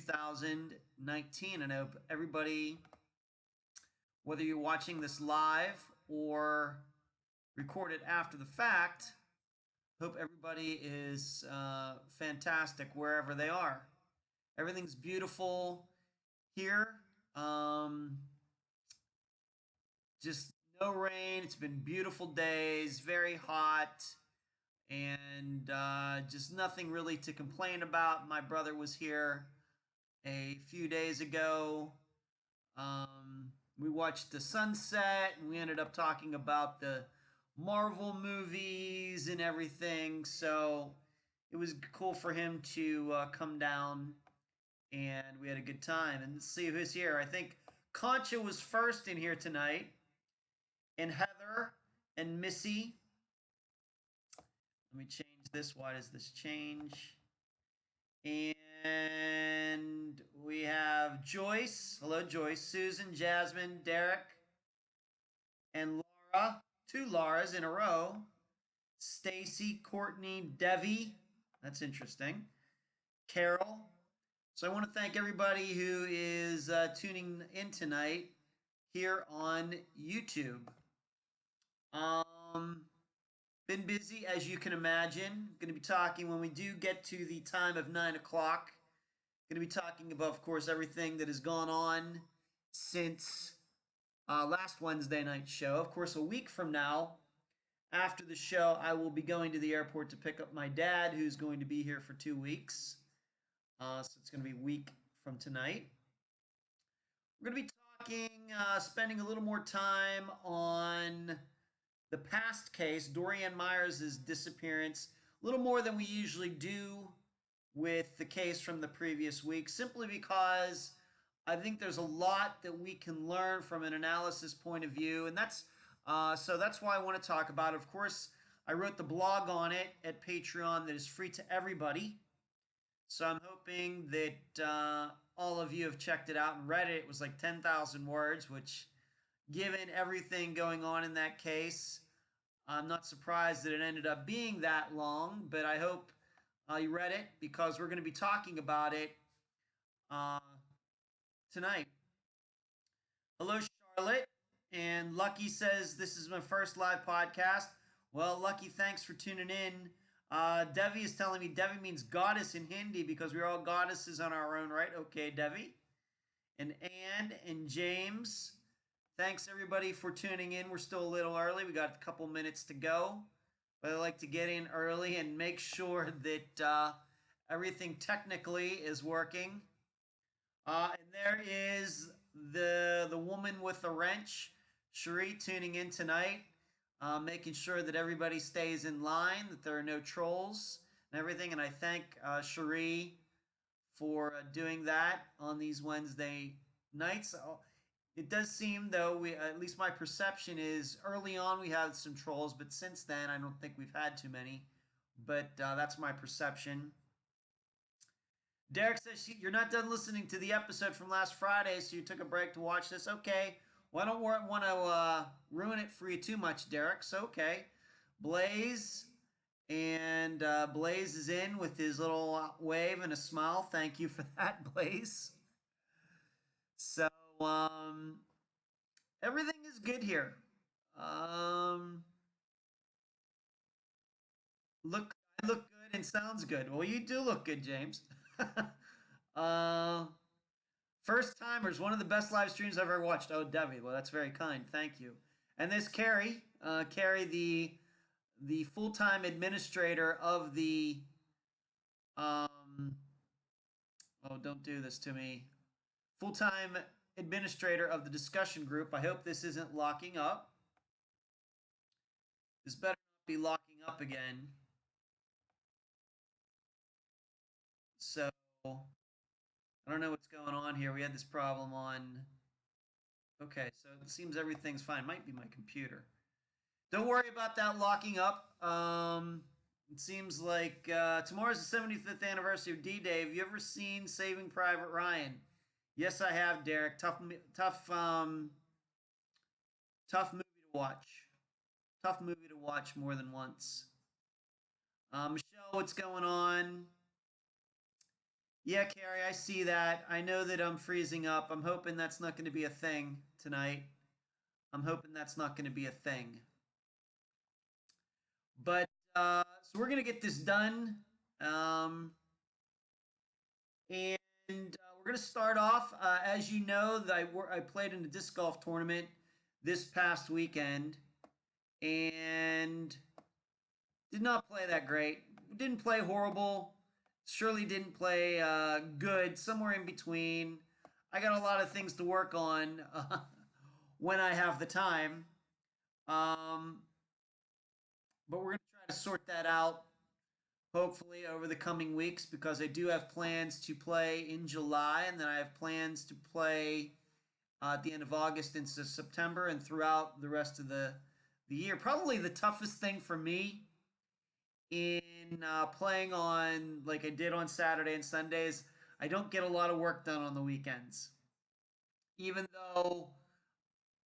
2019. And I hope everybody, whether you're watching this live or recorded after the fact, hope everybody is fantastic wherever they are. Everything's beautiful here. Just no rain. It's been beautiful days, very hot, and just nothing really to complain about. My brother was here a few days ago. We watched the sunset, and we ended up talking about the Marvel movies and everything. So it was cool for him to come down, and we had a good time. And let's see who's here. I think Concha was first in here tonight, and Heather and Missy. Let me change this. Why does this change? And we have Joyce. Hello, Joyce. Susan, Jasmine, Derek, and Laura. Two Lauras in a row. Stacy, Courtney, Devi. That's interesting. Carol. So I want to thank everybody who is tuning in tonight here on YouTube. Been busy, as you can imagine. Going to be talking when we do get to the time of 9 o'clock. Going to be talking about, of course, everything that has gone on since last Wednesday night's show. Of course, a week from now, after the show, I will be going to the airport to pick up my dad, who's going to be here for 2 weeks. So it's going to be a week from tonight. We're going to be talking, spending a little more time on the past case, Dori Ann Myers' disappearance, a little more than we usually do with the case from the previous week, simply because I think there's a lot that we can learn from an analysis point of view, and that's why I want to talk about it. Of course, I wrote the blog on it at Patreon that is free to everybody, so I'm hoping that all of you have checked it out and read it. It was like 10,000 words, which, given everything going on in that case, I'm not surprised that it ended up being that long, but I hope you read it, because we're going to be talking about it tonight. Hello, Charlotte. And Lucky says, this is my first live podcast. Well, Lucky, thanks for tuning in. Devi is telling me Devi means goddess in Hindi, because we're all goddesses on our own, right? Okay, Devi. And Ann and James, thanks everybody for tuning in. We're still a little early. We got a couple minutes to go. But I like to get in early and make sure that everything technically is working. And there is the woman with the wrench, Cherie, tuning in tonight, making sure that everybody stays in line, that there are no trolls and everything. And I thank Cherie for doing that on these Wednesday nights. It does seem, though, at least my perception is, early on we had some trolls, but since then I don't think we've had too many. But that's my perception. Derek says, you're not done listening to the episode from last Friday, so you took a break to watch this. Okay. Well, I don't want to ruin it for you too much, Derek. So, okay. Blaze. And Blaze is in with his little wave and a smile. Thank you for that, Blaze. So, everything is good here. I look good and sounds good. Well, you do look good, James. First timers, one of the best live streams I've ever watched. Oh, Debbie, well, that's very kind. Thank you. And there's Carrie. Carrie, the full-time administrator of the oh, don't do this to me. Full-time administrator of the discussion group. I hope this isn't locking up. This better not be locking up again. So, I don't know what's going on here. We had this problem on... Okay, so it seems everything's fine. Might be my computer. Don't worry about that locking up. It seems like tomorrow's the 75th anniversary of D-Day. Have you ever seen Saving Private Ryan? Yes, I have, Derek. Tough movie to watch. Tough movie to watch more than once. Michelle, what's going on? Yeah, Carrie, I see that. I know that I'm freezing up. I'm hoping that's not going to be a thing tonight. I'm hoping that's not going to be a thing. But so we're going to get this done. Um, and we're going to start off. As you know, I played in a disc golf tournament this past weekend and did not play that great. Didn't play horrible. Surely didn't play good. Somewhere in between. I got a lot of things to work on when I have the time. Um, but we're going to try to sort that out hopefully over the coming weeks because I do have plans to play in July and then I have plans to play at the end of August into September and throughout the rest of the year. Probably the toughest thing for me in playing on like I did on Saturday and Sundays, I don't get a lot of work done on the weekends. Even though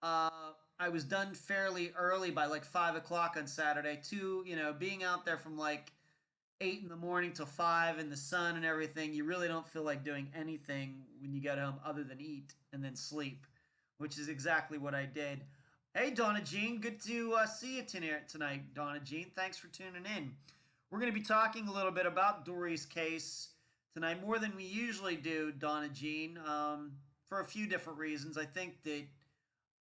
I was done fairly early by like 5 o'clock on Saturday, too, being out there from like 8 in the morning till 5 in the sun and everything, you really don't feel like doing anything when you get home other than eat and then sleep, which is exactly what I did. Hey, Donna Jean, good to see you tonight, Donna Jean. Thanks for tuning in. We're going to be talking a little bit about Dori's case tonight, more than we usually do, Donna Jean, for a few different reasons. I think that,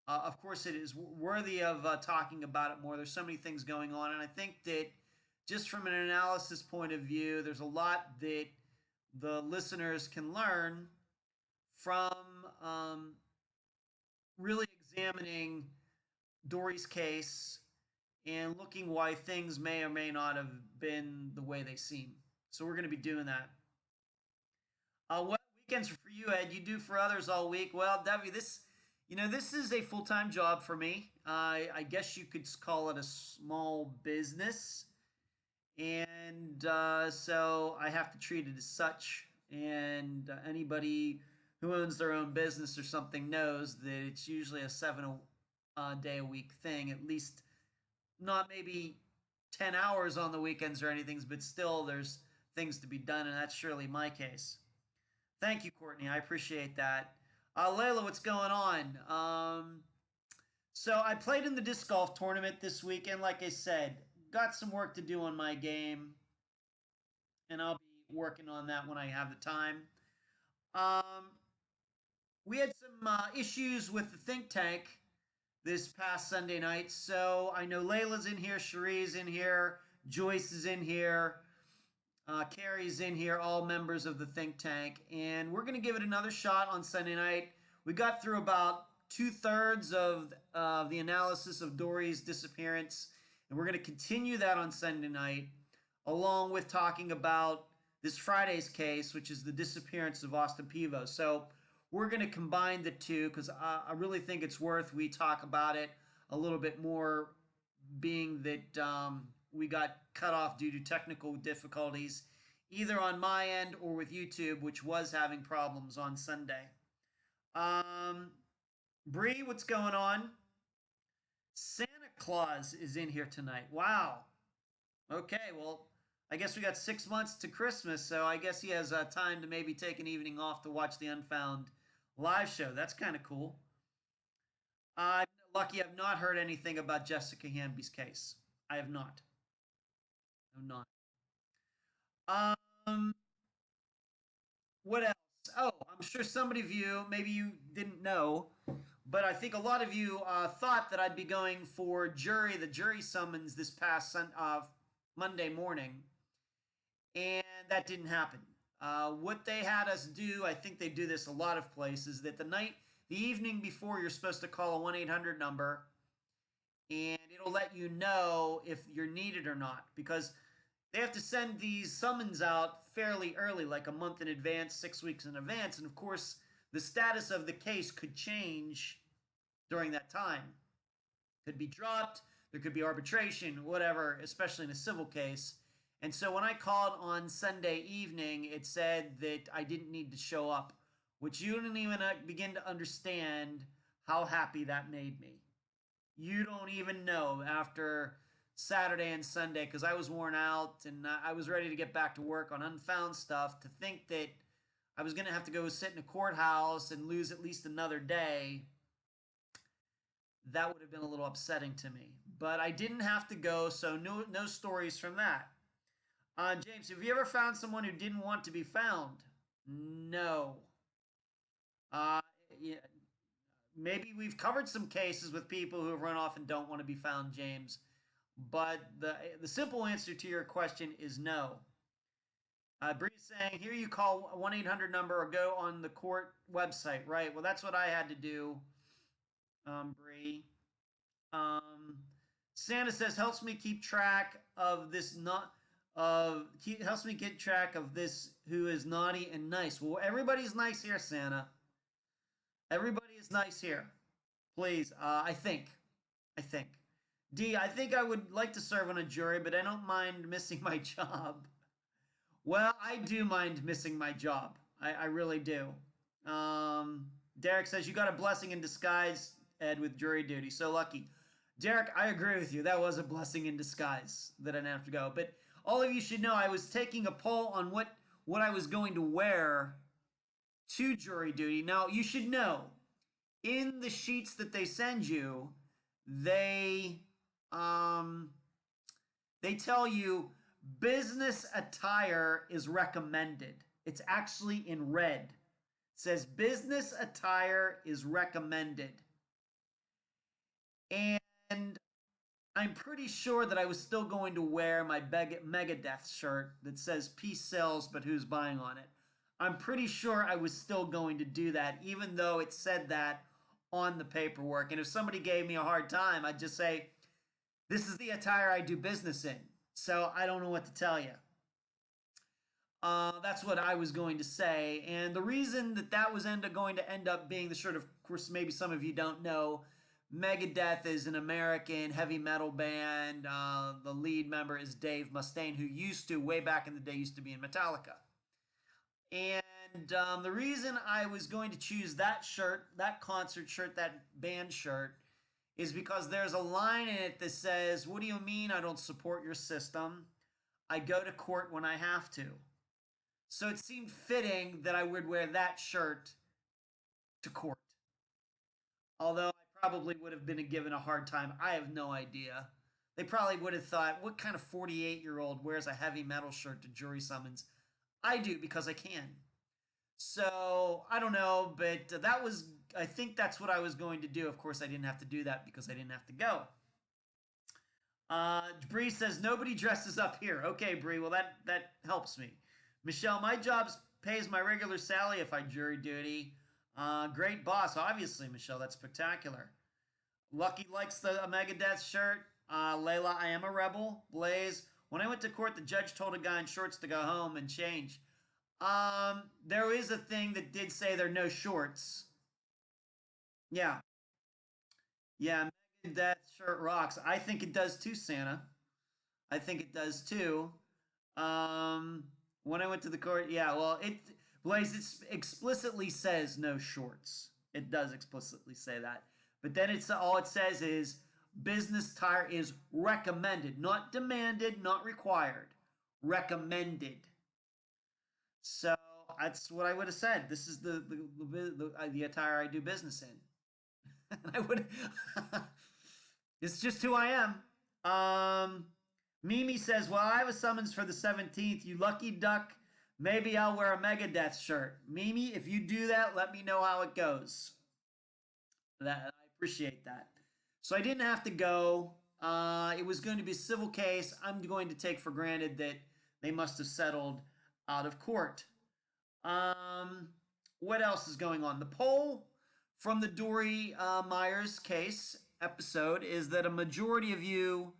of course, it is worthy of talking about it more. There's so many things going on, and I think that just from an analysis point of view, there's a lot that the listeners can learn from really examining Dori's case and looking why things may or may not have been the way they seem. So we're going to be doing that. What weekends for you, Ed? You do for others all week. Well, Debbie, this is a full time job for me. I guess you could call it a small business, and so I have to treat it as such. And anybody who owns their own business or something knows that it's usually a 7 day a week thing, at least not maybe 10 hours on the weekends or anything, but still there's things to be done, and that's surely my case. Thank you, Courtney. I appreciate that. Layla, what's going on? So I played in the disc golf tournament this weekend. Like I said, got some work to do on my game, and I'll be working on that when I have the time. Um, we had some issues with the think tank this past Sunday night. So I know Layla's in here, Cherie's in here, Joyce is in here, Carrie's in here, all members of the think tank. And we're going to give it another shot on Sunday night. We got through about 2/3 of the analysis of Dori's disappearance. And we're going to continue that on Sunday night, along with talking about this Friday's case, which is the disappearance of Austin Pevo. So we're going to combine the two because I really think it's worth we talk about it a little bit more, being that we got cut off due to technical difficulties, either on my end or with YouTube, which was having problems on Sunday. Bree, what's going on? Santa Claus is in here tonight. Wow. Okay, well, I guess we got 6 months to Christmas, so I guess he has time to maybe take an evening off to watch the Unfound live show. That's kind of cool. I'm lucky I've not heard anything about Jessica Hamby's case. I have not. I have not. What else? Oh, I'm sure somebody of you, maybe you didn't know, but I think a lot of you thought that I'd be going for the jury summons this past Monday morning, and that didn't happen. What they had us do, I think they do this a lot of places, that the evening before, you're supposed to call a 1-800 number, and it'll let you know if you're needed or not, because they have to send these summons out fairly early, like a month in advance, 6 weeks in advance, and of course, the status of the case could change during that time. Could be dropped, there could be arbitration, whatever, especially in a civil case. And so when I called on Sunday evening, it said that I didn't need to show up, which you didn't even begin to understand how happy that made me. You don't even know after Saturday and Sunday, because I was worn out and I was ready to get back to work on Unfound stuff, to think that I was going to have to go sit in a courthouse and lose at least another day, that would have been a little upsetting to me. But I didn't have to go, so no stories from that. James, have you ever found someone who didn't want to be found? No. Uh, yeah, maybe we've covered some cases with people who have run off and don't want to be found, James. But the simple answer to your question is no. Bree's saying, here you call 1-800 number or go on the court website. Right. Well, that's what I had to do, Bree. Santa says, helps me keep track of this helps me get track of this who is naughty and nice. Well, everybody's nice here, Santa. Everybody is nice here. Please, I think. D, I think I would like to serve on a jury, but I don't mind missing my job. Well, I do mind missing my job. I really do. Derek says, you got a blessing in disguise, Ed, with jury duty. So lucky. Derek, I agree with you. That was a blessing in disguise that I didn't have to go. But all of you should know I was taking a poll on what I was going to wear to jury duty. Now, you should know, in the sheets that they send you, they tell you business attire is recommended. It's actually in red. It says business attire is recommended. And I'm pretty sure that I was still going to wear my Megadeth shirt that says peace sells, but who's buying on it? I'm pretty sure I was still going to do that, even though it said that on the paperwork. And if somebody gave me a hard time, I'd just say, this is the attire I do business in. So I don't know what to tell you. That's what I was going to say. And the reason that was going to end up being the shirt, of course, maybe some of you don't know, Megadeth is an American heavy metal band. The lead member is Dave Mustaine, who way back in the day, used to be in Metallica. And the reason I was going to choose that shirt, that concert shirt, that band shirt, is because there's a line in it that says, what do you mean I don't support your system? I go to court when I have to. So it seemed fitting that I would wear that shirt to court. Although I probably would have been given a hard time. I have no idea. They probably would have thought, what kind of 48-year-old wears a heavy metal shirt to jury summons? I do because I can. So, I don't know, but I think that's what I was going to do. Of course, I didn't have to do that because I didn't have to go. Bree says, nobody dresses up here. Okay, Bree, well, that helps me. Michelle, my job pays my regular salary if I jury duty. Great boss, obviously, Michelle. That's spectacular. Lucky likes the Megadeth shirt. Layla, I am a rebel. Blaze, when I went to court, the judge told a guy in shorts to go home and change. There is a thing that did say there are no shorts. Yeah. Yeah, Megadeth shirt rocks. I think it does too, Santa. I think it does too. When I went to the court, yeah, well, Blaze, it explicitly says no shorts. It does explicitly say that. But then all it says is business attire is recommended, not demanded, not required. Recommended. So that's what I would have said. This is the attire I do business in. I would. It's just who I am. Mimi says, well, I have a summons for the 17th. You lucky duck. Maybe I'll wear a Megadeth shirt. Mimi, if you do that, let me know how it goes. I appreciate that. So I didn't have to go. It was going to be a civil case. I'm going to take for granted that they must have settled out of court. What else is going on? The poll from the Dori Myers case episode is that a majority of you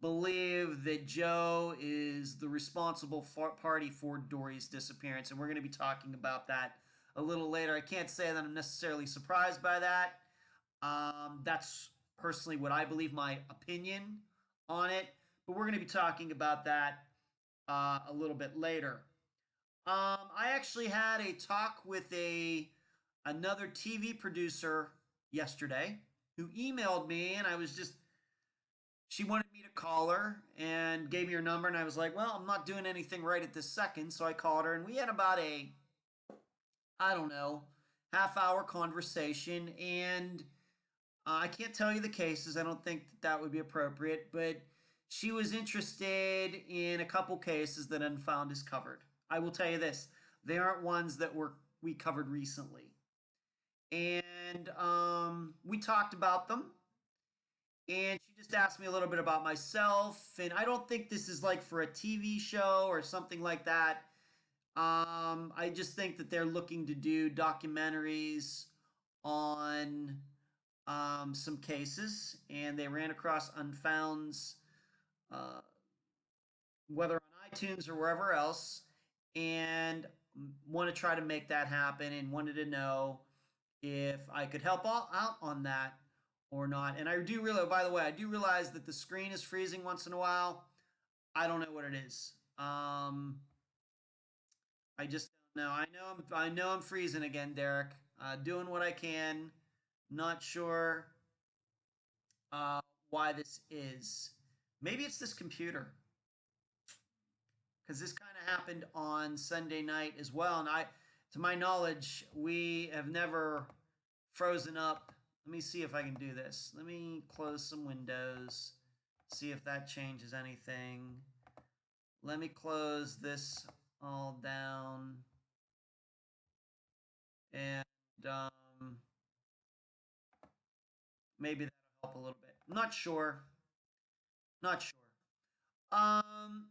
believe that Joe is the responsible party for Dori's disappearance, and we're going to be talking about that a little later. I can't say that I'm necessarily surprised by that. That's personally what I believe, my opinion on it, but we're going to be talking about that a little bit later. I actually had a talk with another TV producer yesterday who emailed me, and she wanted me to call her and gave me her number, and I was like, well, I'm not doing anything right at this second, so I called her, and we had about a I don't know, half-hour conversation. And I can't tell you the cases. I don't think that would be appropriate, but she was interested in a couple cases that Unfound has covered. I will tell you this: they aren't ones that we covered recently, and we talked about them. And she just asked me a little bit about myself, and I don't think this is like for a TV show or something like that. I just think that they're looking to do documentaries on some cases, and they ran across Unfound's, uh, whether on iTunes or wherever else, and want to try to make that happen, and wanted to know if I could help out on that or not. And I do realize, by the way, I do realize that the screen is freezing once in a while. I don't know what it is. I just don't know. I know I'm freezing again, Derek. Doing what I can. Not sure uh, why this is. Maybe it's this computer, because this kind of happened on Sunday night as well. And to my knowledge, we have never frozen up. Let me see if I can do this. Let me close some windows, see if that changes anything. Let me close this all down. And um, maybe that'll help a little bit. Not sure. Not sure. Um,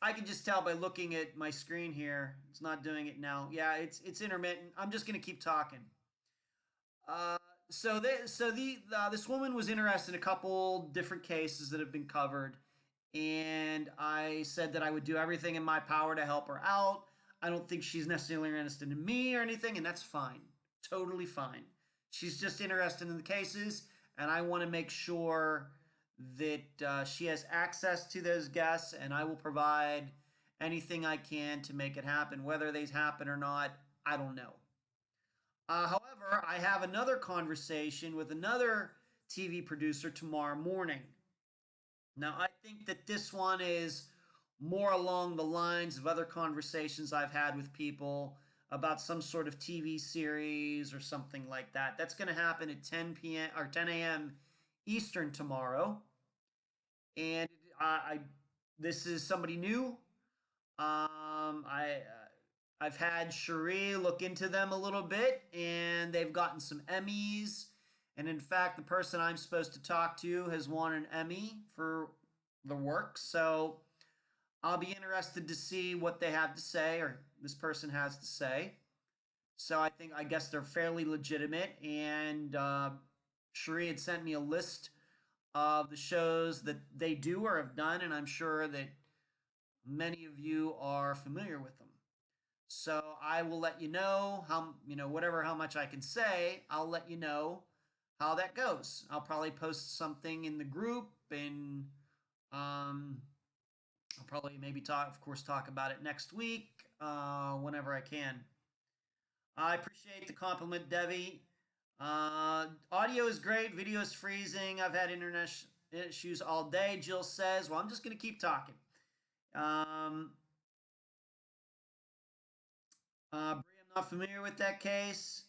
I can just tell by looking at my screen here. It's not doing it now. Yeah, it's intermittent. I'm just gonna keep talking. Uh, this woman was interested in a couple different cases that have been covered, and I said that I would do everything in my power to help her out. I don't think she's necessarily interested in me or anything, and that's fine. Totally fine. She's just interested in the cases, and I want to make sure that she has access to those guests, and I will provide anything I can to make it happen. Whether they happen or not, I don't know. However, I have another conversation with another TV producer tomorrow morning. Now, I think that this one is more along the lines of other conversations I've had with people about some sort of TV series or something like that. That's going to happen at 10 p.m. or 10 a.m. Eastern tomorrow. And this is somebody new. I've had Cherie look into them a little bit, and they've gotten some Emmys. And in fact, the person I'm supposed to talk to has won an Emmy for the work. So I'll be interested to see what they have to say, or this person has to say. So I guess they're fairly legitimate. And Cherie had sent me a list of the shows that they do or have done, and I'm sure that many of you are familiar with them. So I will let you know whatever, how much I can say, I'll let you know how that goes. I'll probably post something in the group, and I'll probably maybe talk about it next week, whenever I can. I appreciate the compliment, Debbie. Audio is great, video is freezing. I've had internet issues all day, Jill says. Well, I'm just going to keep talking. Um, Bree, I'm not familiar with that case.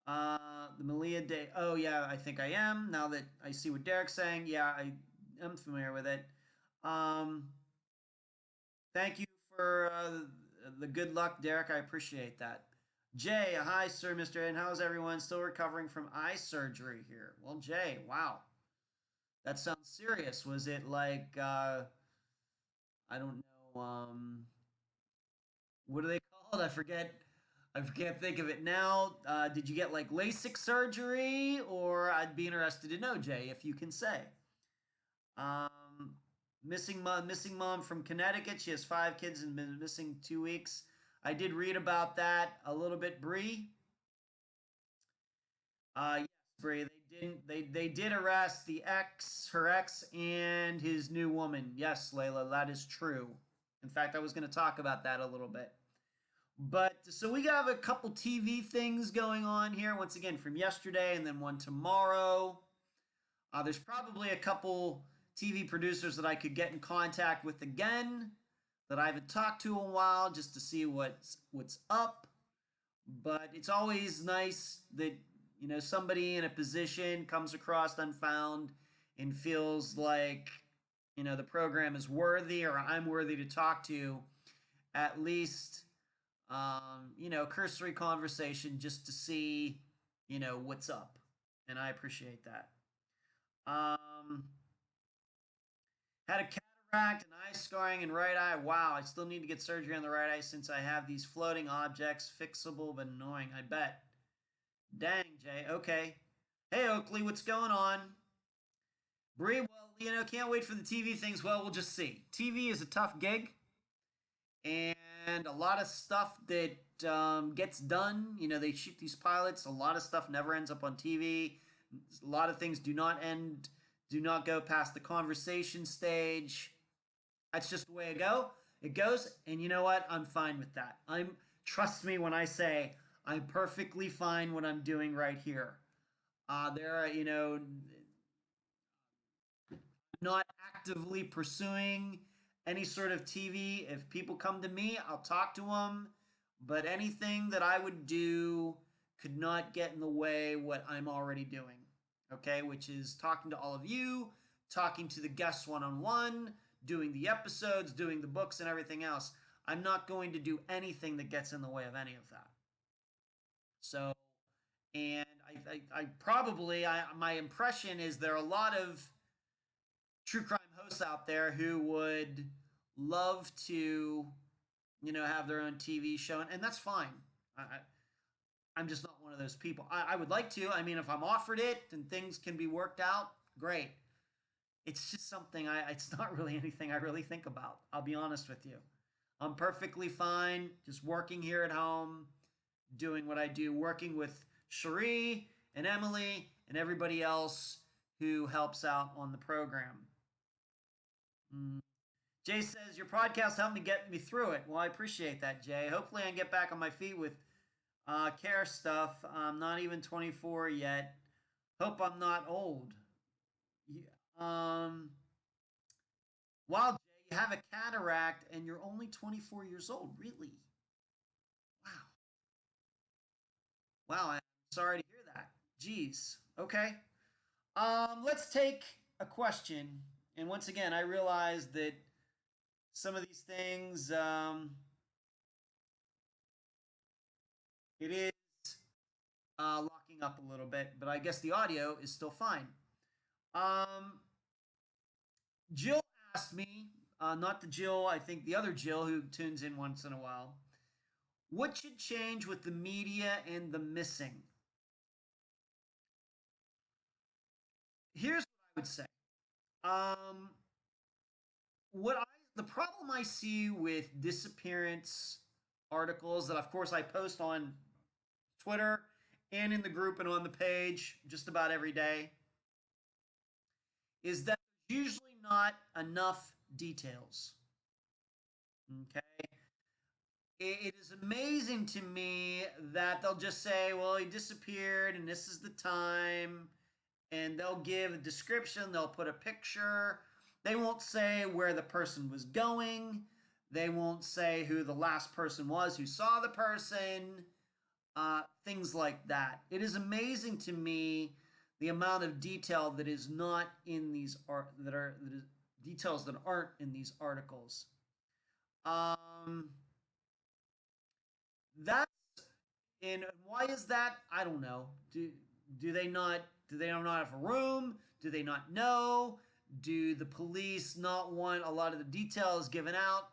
The Malia Day. Oh, yeah, I think I am. Now that I see what Derek's saying, yeah, I am familiar with it. Um, Thank you for the good luck, Derek. I appreciate that. Jay, hi, sir, Mr. And how's everyone? Still recovering from eye surgery here. Well, Jay, wow, that sounds serious. Was it like I don't know, what are they called? I forget. I can't think of it now. Did you get like LASIK surgery, or I'd be interested to know, Jay, if you can say. Um, missing mom from Connecticut. She has 5 kids and been missing 2 weeks. I did read about that a little bit, Bree. Yes, Bree. They did arrest her ex, and his new woman. Yes, Layla, that is true. In fact, I was going to talk about that a little bit. But so we have a couple TV things going on here. Once again, from yesterday, and then one tomorrow. There's probably a couple TV producers that I could get in contact with again that I haven't talked to in a while, just to see what's up. but it's always nice that somebody in a position comes across Unfound and feels like the program is worthy or I'm worthy to talk to at least cursory conversation just to see what's up, and I appreciate that. um Had a cataract and eye scarring in right eye. Wow, I still need to get surgery on the right eye since I have these floating objects. Fixable but annoying, I bet. Dang, Jay. Okay. Hey, Oakley, what's going on? Bree, well, can't wait for the TV things. Well, we'll just see. TV is a tough gig, and a lot of stuff that gets done. They shoot these pilots. A lot of stuff never ends up on TV. A lot of things do not go past the conversation stage. That's just the way it goes, and you know what? I'm fine with that. Trust me when I say I'm perfectly fine what I'm doing right here. There are, not actively pursuing any sort of TV. If people come to me, I'll talk to them. But anything that I would do could not get in the way what I'm already doing. Okay, which is talking to all of you, talking to the guests one on one, doing the episodes, doing the books, and everything else. I'm not going to do anything that gets in the way of any of that. So, and I probably, my impression is there are a lot of true crime hosts out there who would love to, have their own TV show, and that's fine. I'm just not one of those people. I would like to. I mean, if I'm offered it and things can be worked out, great. It's just something it's not really anything I really think about. I'll be honest with you. I'm perfectly fine just working here at home, doing what I do, working with Cherie and Emily and everybody else who helps out on the program. Mm. Jay says, your podcast helped me get me through it. Well, I appreciate that, Jay. Hopefully I can get back on my feet with care stuff. I'm not even 24 yet. Hope I'm not old. Yeah. Wow, Jay, you have a cataract and you're only 24 years old. Really? Wow. Wow, I'm sorry to hear that. Jeez. Okay. Let's take a question. And once again, I realize that some of these things, it is locking up a little bit, but I guess the audio is still fine. Um, Jill asked me, not the Jill, I think the other Jill who tunes in once in a while, what should change with the media and the missing? Here's what I would say. Um, what I the problem I see with disappearance articles that of course I post on Twitter and in the group and on the page just about every day is that there's usually not enough details. Okay. It is amazing to me that they'll just say, well, he disappeared and this is the time. And they'll give a description, they'll put a picture. They won't say where the person was going. They won't say who the last person was who saw the person. Things like that. It is amazing to me the amount of detail that is not in these details that aren't in these articles. Um, that's and why is that? I don't know. Do they not have a room? Do they not know? Do the police not want a lot of the details given out?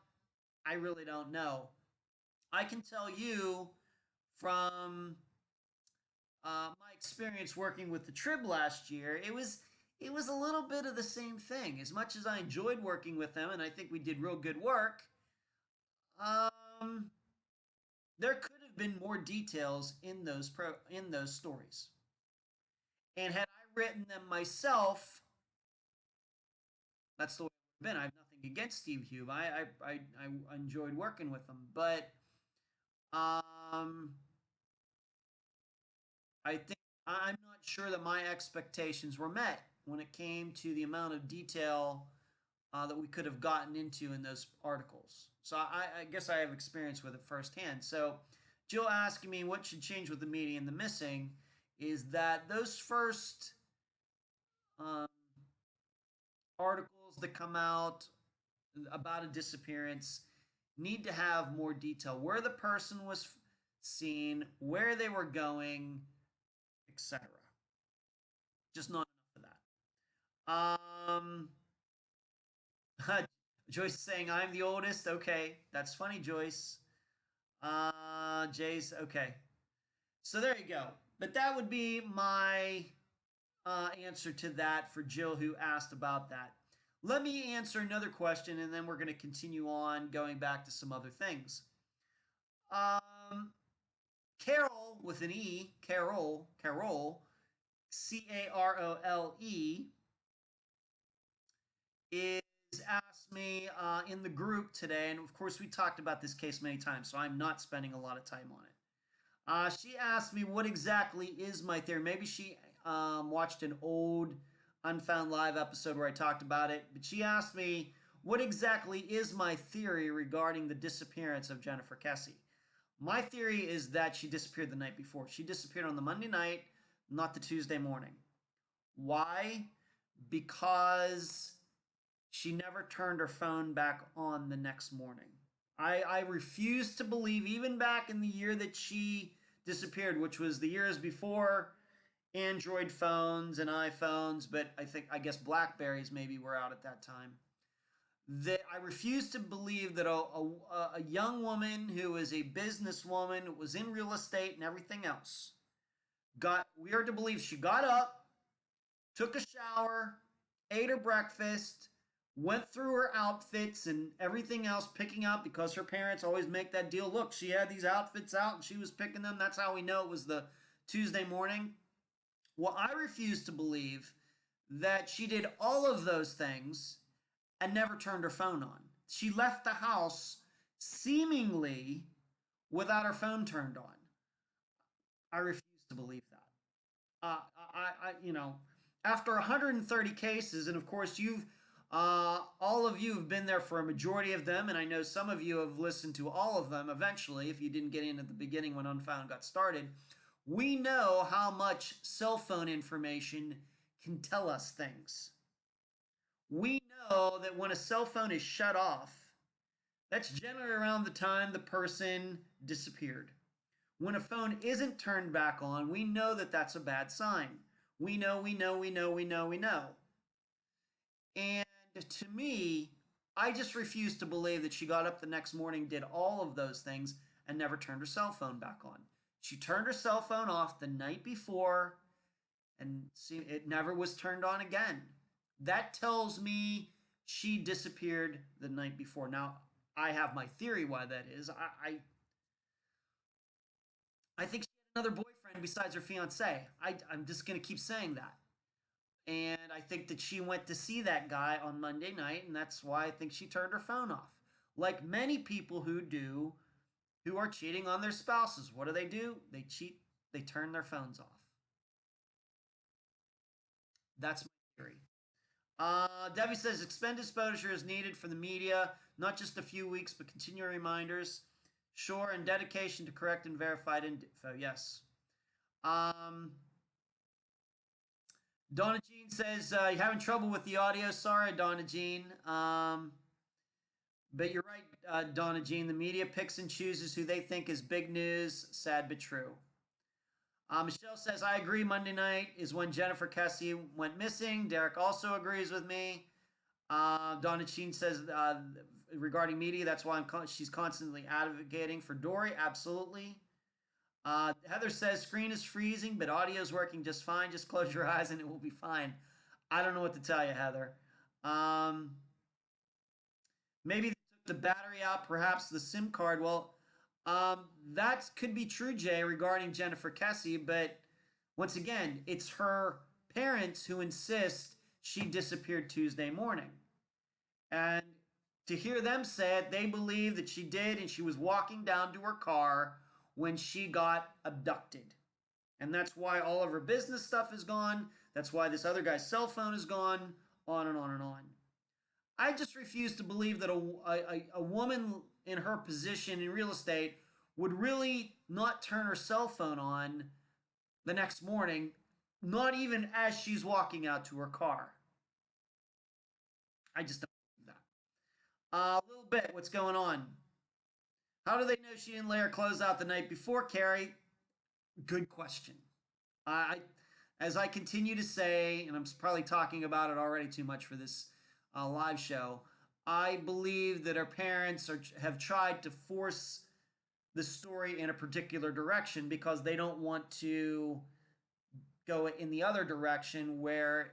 I really don't know. I can tell you from my experience working with the Trib last year, it was a little bit of the same thing. As much as I enjoyed working with them, and I think we did real good work, um, there could have been more details in those stories. And had I written them myself, that's the way it would have been. I have nothing against Steve Hube. I enjoyed working with him, but um, I think I'm not sure that my expectations were met when it came to the amount of detail that we could have gotten into in those articles. So I guess I have experience with it firsthand. So, Jill asking me what should change with the media and the missing is that those first um, articles that come out about a disappearance need to have more detail where the person was seen, where they were going, etc. Just not enough of that. Joyce is saying I'm the oldest. Okay, that's funny, Joyce. Jay's okay. So there you go. But that would be my answer to that for Jill, who asked about that. Let me answer another question, and then we're going to continue on going back to some other things. Um, Carol with an E, Carol, Carole, is asked me in the group today, and of course we talked about this case many times, so I'm not spending a lot of time on it. She asked me what exactly is my theory. Maybe she watched an old Unfound Live episode where I talked about it, but she asked me what exactly is my theory regarding the disappearance of Jennifer Kesse. My theory is that she disappeared the night before. She disappeared on the Monday night, not the Tuesday morning. Why? Because she never turned her phone back on the next morning. I refuse to believe, even back in the year that she disappeared, which was the years before Android phones and iPhones, but I guess Blackberries maybe were out at that time. That I refuse to believe that a young woman who is a businesswoman, was in real estate and everything else, we are to believe she got up, took a shower, ate her breakfast, went through her outfits and everything else, picking out, because her parents always make that deal. Look, she had these outfits out and she was picking them. That's how we know it was the Tuesday morning. Well, I refuse to believe that she did all of those things and never turned her phone on. She left the house seemingly without her phone turned on. I refuse to believe that. After 130 cases, and of course all of you have been there for a majority of them, and I know some of you have listened to all of them eventually, if you didn't get in at the beginning when Unfound got started. We know how much cell phone information can tell us things. We know that when a cell phone is shut off, that's generally around the time the person disappeared. When a phone isn't turned back on, we know that that's a bad sign. We know. And to me, I just refuse to believe that she got up the next morning, did all of those things, and never turned her cell phone back on. She turned her cell phone off the night before, and it never was turned on again. That tells me she disappeared the night before. Now, I have my theory why that is. I think she had another boyfriend besides her fiance. I'm just going to keep saying that. And I think that she went to see that guy on Monday night, and that's why I think she turned her phone off. Like many people who are cheating on their spouses. What do? They cheat, they turn their phones off. That's my theory. Debbie says expend exposure is needed for the media, not just a few weeks, but continual reminders. Sure, and dedication to correct and verified info. Yes. Donna Jean says you're having trouble with the audio. Sorry, Donna Jean. But you're right, Donna Jean. The media picks and chooses who they think is big news. Sad but true. Michelle says, I agree. Monday night is when Jennifer Kesse went missing. Derek also agrees with me. Donna Jean says, regarding media, that's why she's constantly advocating for Dori. Absolutely. Heather says, screen is freezing, but audio is working just fine. Just close your eyes and it will be fine. I don't know what to tell you, Heather. Maybe they took the battery out, perhaps the SIM card. Well, that could be true, Jay, regarding Jennifer Kesse, but once again, it's her parents who insist she disappeared Tuesday morning. And to hear them say it, they believe that she did, and she was walking down to her car when she got abducted. And that's why all of her business stuff is gone. That's why this other guy's cell phone is gone, on and on and on. I just refuse to believe that a woman in her position in real estate would really not turn her cell phone on the next morning, not even as she's walking out to her car. I just don't believe that. A little bit, what's going on? How do they know she didn't lay her clothes out the night before, Carrie? Good question. I, as I continue to say, and I'm probably talking about it already too much for this live show, I believe that her parents have tried to force the story in a particular direction because they don't want to go in the other direction where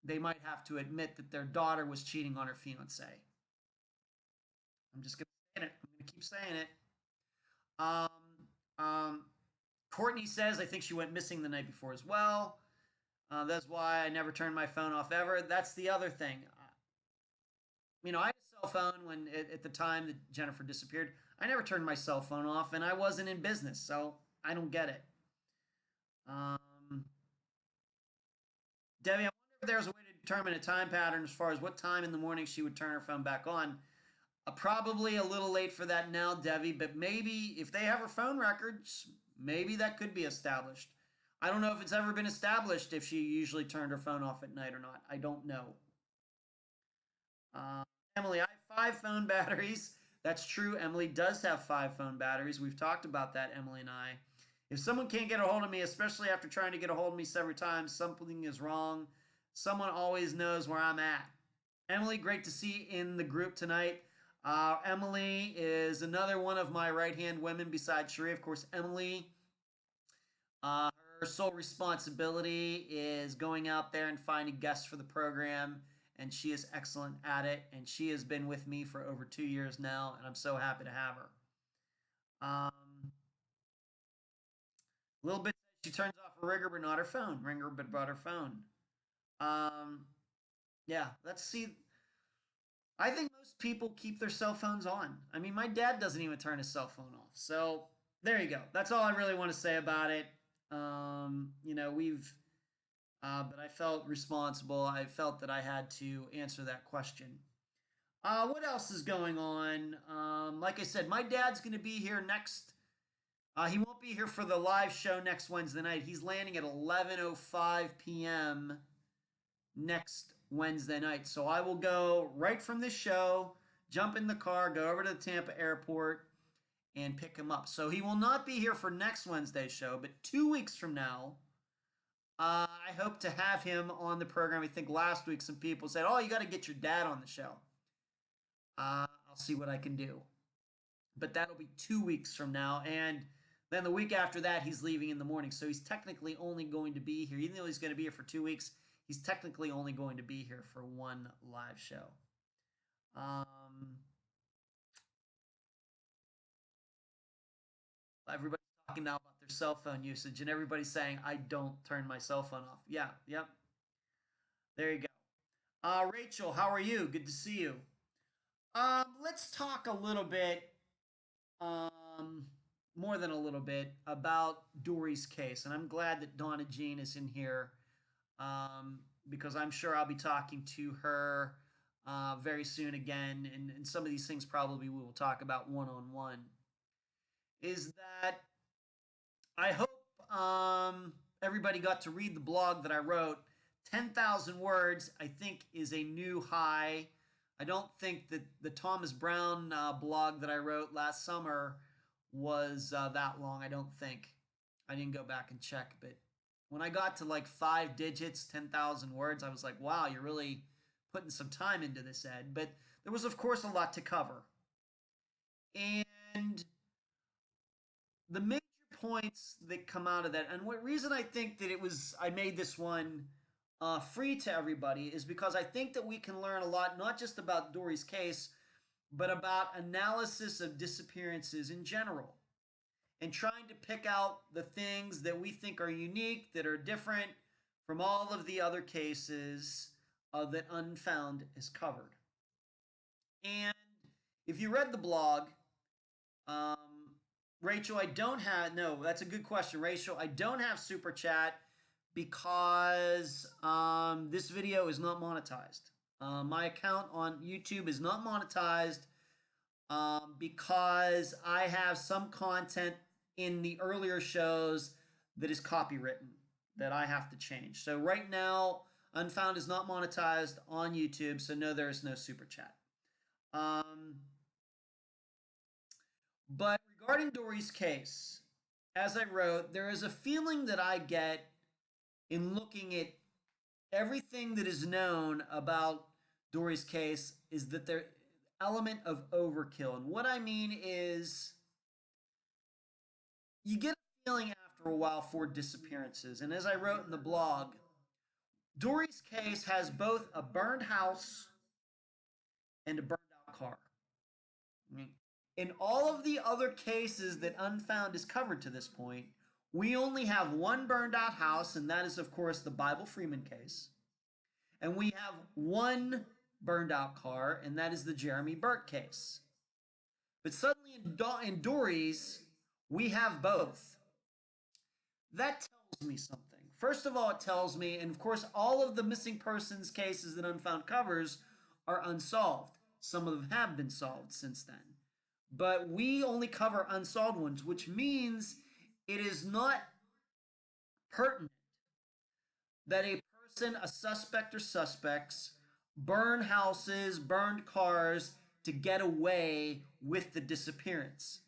they might have to admit that their daughter was cheating on her fiance. I'm just going to say it. I'm going to keep saying it. Um, um, Courtney says, I think she went missing the night before as well. That's why I never turned my phone off ever. That's the other thing. You know, I had a cell phone when at the time that Jennifer disappeared. I never turned my cell phone off, and I wasn't in business, so I don't get it. Debbie, I wonder if there's a way to determine a time pattern as far as what time in the morning she would turn her phone back on. Probably a little late for that now, Debbie, but maybe if they have her phone records, maybe that could be established. I don't know if it's ever been established if she usually turned her phone off at night or not. I don't know. Uh, Emily, I have 5 phone batteries. That's true. Emily does have 5 phone batteries. We've talked about that, Emily and I. If someone can't get a hold of me, especially after trying to get a hold of me several times, something is wrong. Someone always knows where I'm at. Emily, great to see you in the group tonight. Emily is another one of my right-hand women besides Sheree. Of course, Emily, her sole responsibility is going out there and finding guests for the program, and she is excellent at it, and she has been with me for over 2 years now, and I'm so happy to have her. A little bit, she turns off her ringer, but not her phone. Ringer, but brought her phone. Yeah, let's see. I think most people keep their cell phones on. I mean, my dad doesn't even turn his cell phone off. So there you go. That's all I really want to say about it. You know, but I felt responsible. I felt that I had to answer that question. What else is going on? Like I said, my dad's going to be here next. He won't be here for the live show next Wednesday night. He's landing at 11:05 p.m. next Wednesday night. So I will go right from this show, jump in the car, go over to the Tampa airport, and pick him up. So he will not be here for next Wednesday's show, but 2 weeks from now, I hope to have him on the program. I think last week some people said, oh, you got to get your dad on the show. I'll see what I can do. But that'll be 2 weeks from now. And then the week after that, he's leaving in the morning. So he's technically only going to be here, even though he's going to be here for 2 weeks, he's technically only going to be here for one live show. Everybody's talking now about their cell phone usage, and everybody's saying, I don't turn my cell phone off. Yeah, yep. There you go. Rachel, how are you? Good to see you. Let's talk a little bit, more than a little bit, about Dori's case. And I'm glad that Donna Jean is in here because I'm sure I'll be talking to her very soon again. And some of these things probably we will talk about one-on-one. Is that I hope everybody got to read the blog that I wrote. 10,000 words, I think, is a new high. I don't think that the Thomas Brown blog that I wrote last summer was that long. I don't think. I didn't go back and check, but when I got to like 5 digits, 10,000 words, I was like, wow, you're really putting some time into this, Ed. But there was, of course, a lot to cover. And the major points that come out of that, and what reason I think that I made this one free to everybody is because I think that we can learn a lot, not just about Dori's case, but about analysis of disappearances in general and trying to pick out the things that we think are unique, that are different from all of the other cases that Unfound is covered. And if you read the blog, Rachel, I don't have, no, that's a good question, Rachel. I don't have Super Chat because this video is not monetized. My account on YouTube is not monetized. because I have some content in the earlier shows that is copywritten that I have to change. So right now, Unfound is not monetized on YouTube, so no, there is no super chat. But regarding Dori's case, as I wrote, there is a feeling that I get in looking at everything that is known about Dori's case is that there element of overkill. And what I mean is you get a feeling after a while for disappearances. And as I wrote in the blog, Dori's case has both a burned house and a burned out car. In all of the other cases that Unfound is covered to this point, we only have one burned out house, and that is, of course, the Bible Freeman case. And we have one burned out car, and that is the Jeremy Burt case. But suddenly in Dori's, we have both. That tells me something. First of all, it tells me, and of course, all of the missing persons cases that Unfound covers are unsolved. Some of them have been solved since then. But we only cover unsolved ones, which means it is not pertinent that a person, a suspect or suspects, burn houses, burned cars to get away with the disappearance.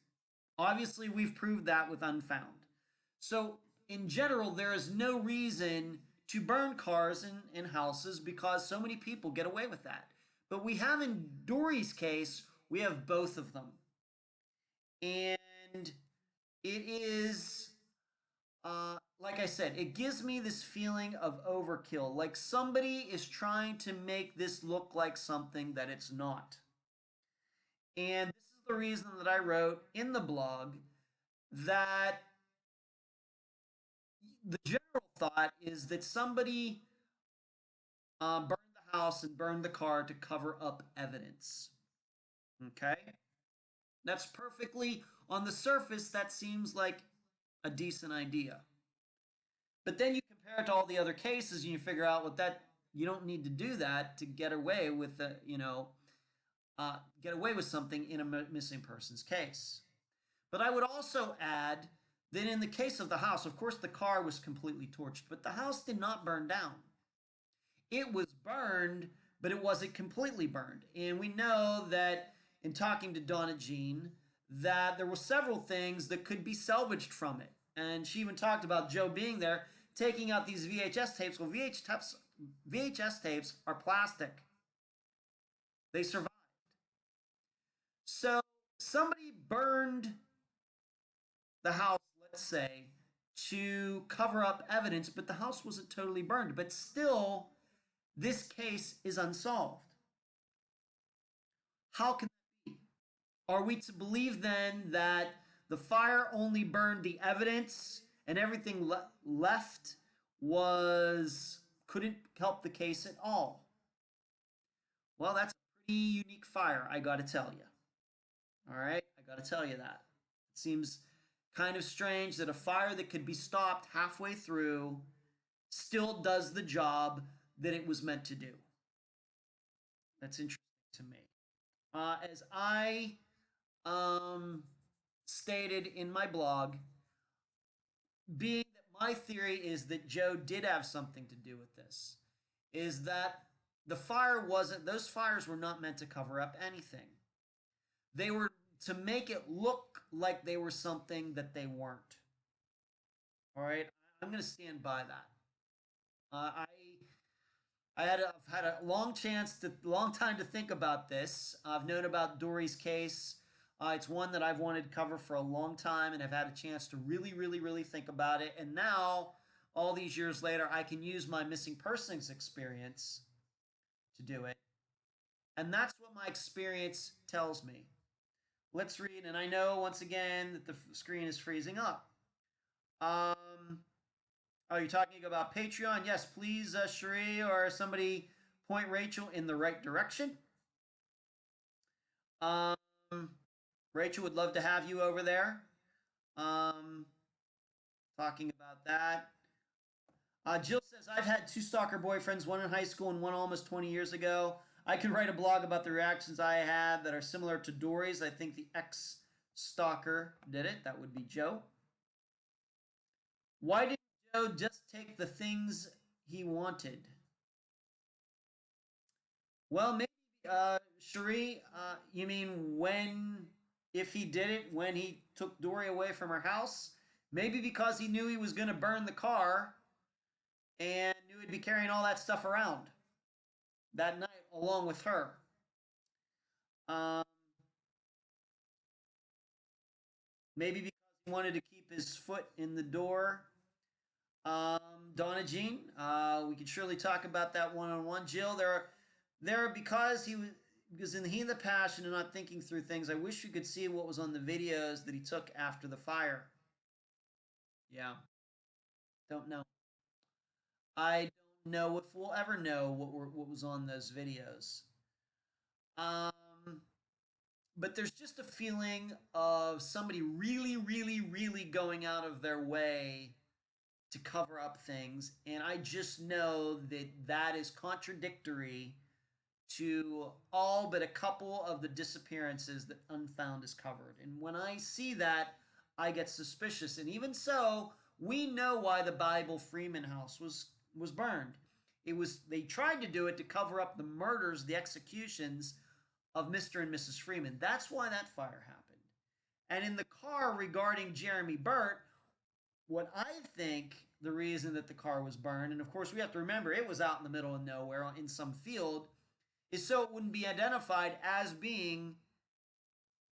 Obviously, we've proved that with Unfound. So, in general, there is no reason to burn cars in houses because so many people get away with that. But we have in Dori's case, we have both of them. And it is, like I said, it gives me this feeling of overkill. Like somebody is trying to make this look like something that it's not. And this is the reason that I wrote in the blog that the general thought is that somebody burned the house and burned the car to cover up evidence. Okay? That's perfectly, on the surface, that seems like a decent idea. But then you compare it to all the other cases and you figure out what that, you don't need to do that to get away with the, get away with something in a missing persons case. But I would also add that in the case of the house, of course, the car was completely torched, but the house did not burn down. It was burned, but it wasn't completely burned. And we know that in talking to Donna Jean, that there were several things that could be salvaged from it. And she even talked about Joe being there, taking out these VHS tapes. Well, VHS tapes are plastic. They survived. So somebody burned the house, let's say, to cover up evidence, but the house wasn't totally burned. But still, this case is unsolved. How can that be? Are we to believe then that the fire only burned the evidence and everything left couldn't help the case at all? Well, that's a pretty unique fire, I gotta tell you. All right, I gotta tell you that. It seems kind of strange that a fire that could be stopped halfway through still does the job that it was meant to do. That's interesting to me. As I stated in my blog, being that my theory is that Joe did have something to do with this, is that those fires were not meant to cover up anything. They were to make it look like they were something that they weren't. All right, I'm going to stand by that. I've had a long time to think about this. I've known about Dori's case. It's one that I've wanted to cover for a long time, and I've had a chance to really, really, really think about it. And now, all these years later, I can use my missing persons experience to do it. And that's what my experience tells me. Let's read, and I know once again that the screen is freezing up. Are you talking about Patreon? Yes, please, Cherie or somebody point Rachel in the right direction. Rachel would love to have you over there. Talking about that. Jill says, I've had two stalker boyfriends, one in high school and one almost 20 years ago. I could write a blog about the reactions I had that are similar to Dori's. I think the ex-stalker did it. That would be Joe. Why did Joe just take the things he wanted? Well, maybe, Cherie, you mean if he did it, when he took Dory away from her house? Maybe because he knew he was going to burn the car and knew he'd be carrying all that stuff around that night along with her. Um, Maybe because he wanted to keep his foot in the door. Um, Donna Jean, we could surely talk about that one on one. Jill, there because he was because in the heat of the passion and not thinking through things. I wish you could see what was on the videos that he took after the fire. Yeah, don't know. I don't know if we'll ever know what was on those videos. Um, but there's just a feeling of somebody really, really, really going out of their way to cover up things, and I just know that that is contradictory to all but a couple of the disappearances that Unfound is covered. And when I see that, I get suspicious. And even so, we know why the Bible Freeman house was burned. It was they tried to do it to cover up the murders, the executions of Mr. and Mrs. Freeman. That's why that fire happened. And in the car regarding Jeremy Burt, what I think the reason that the car was burned, and of course we have to remember it was out in the middle of nowhere in some field, is so it wouldn't be identified as being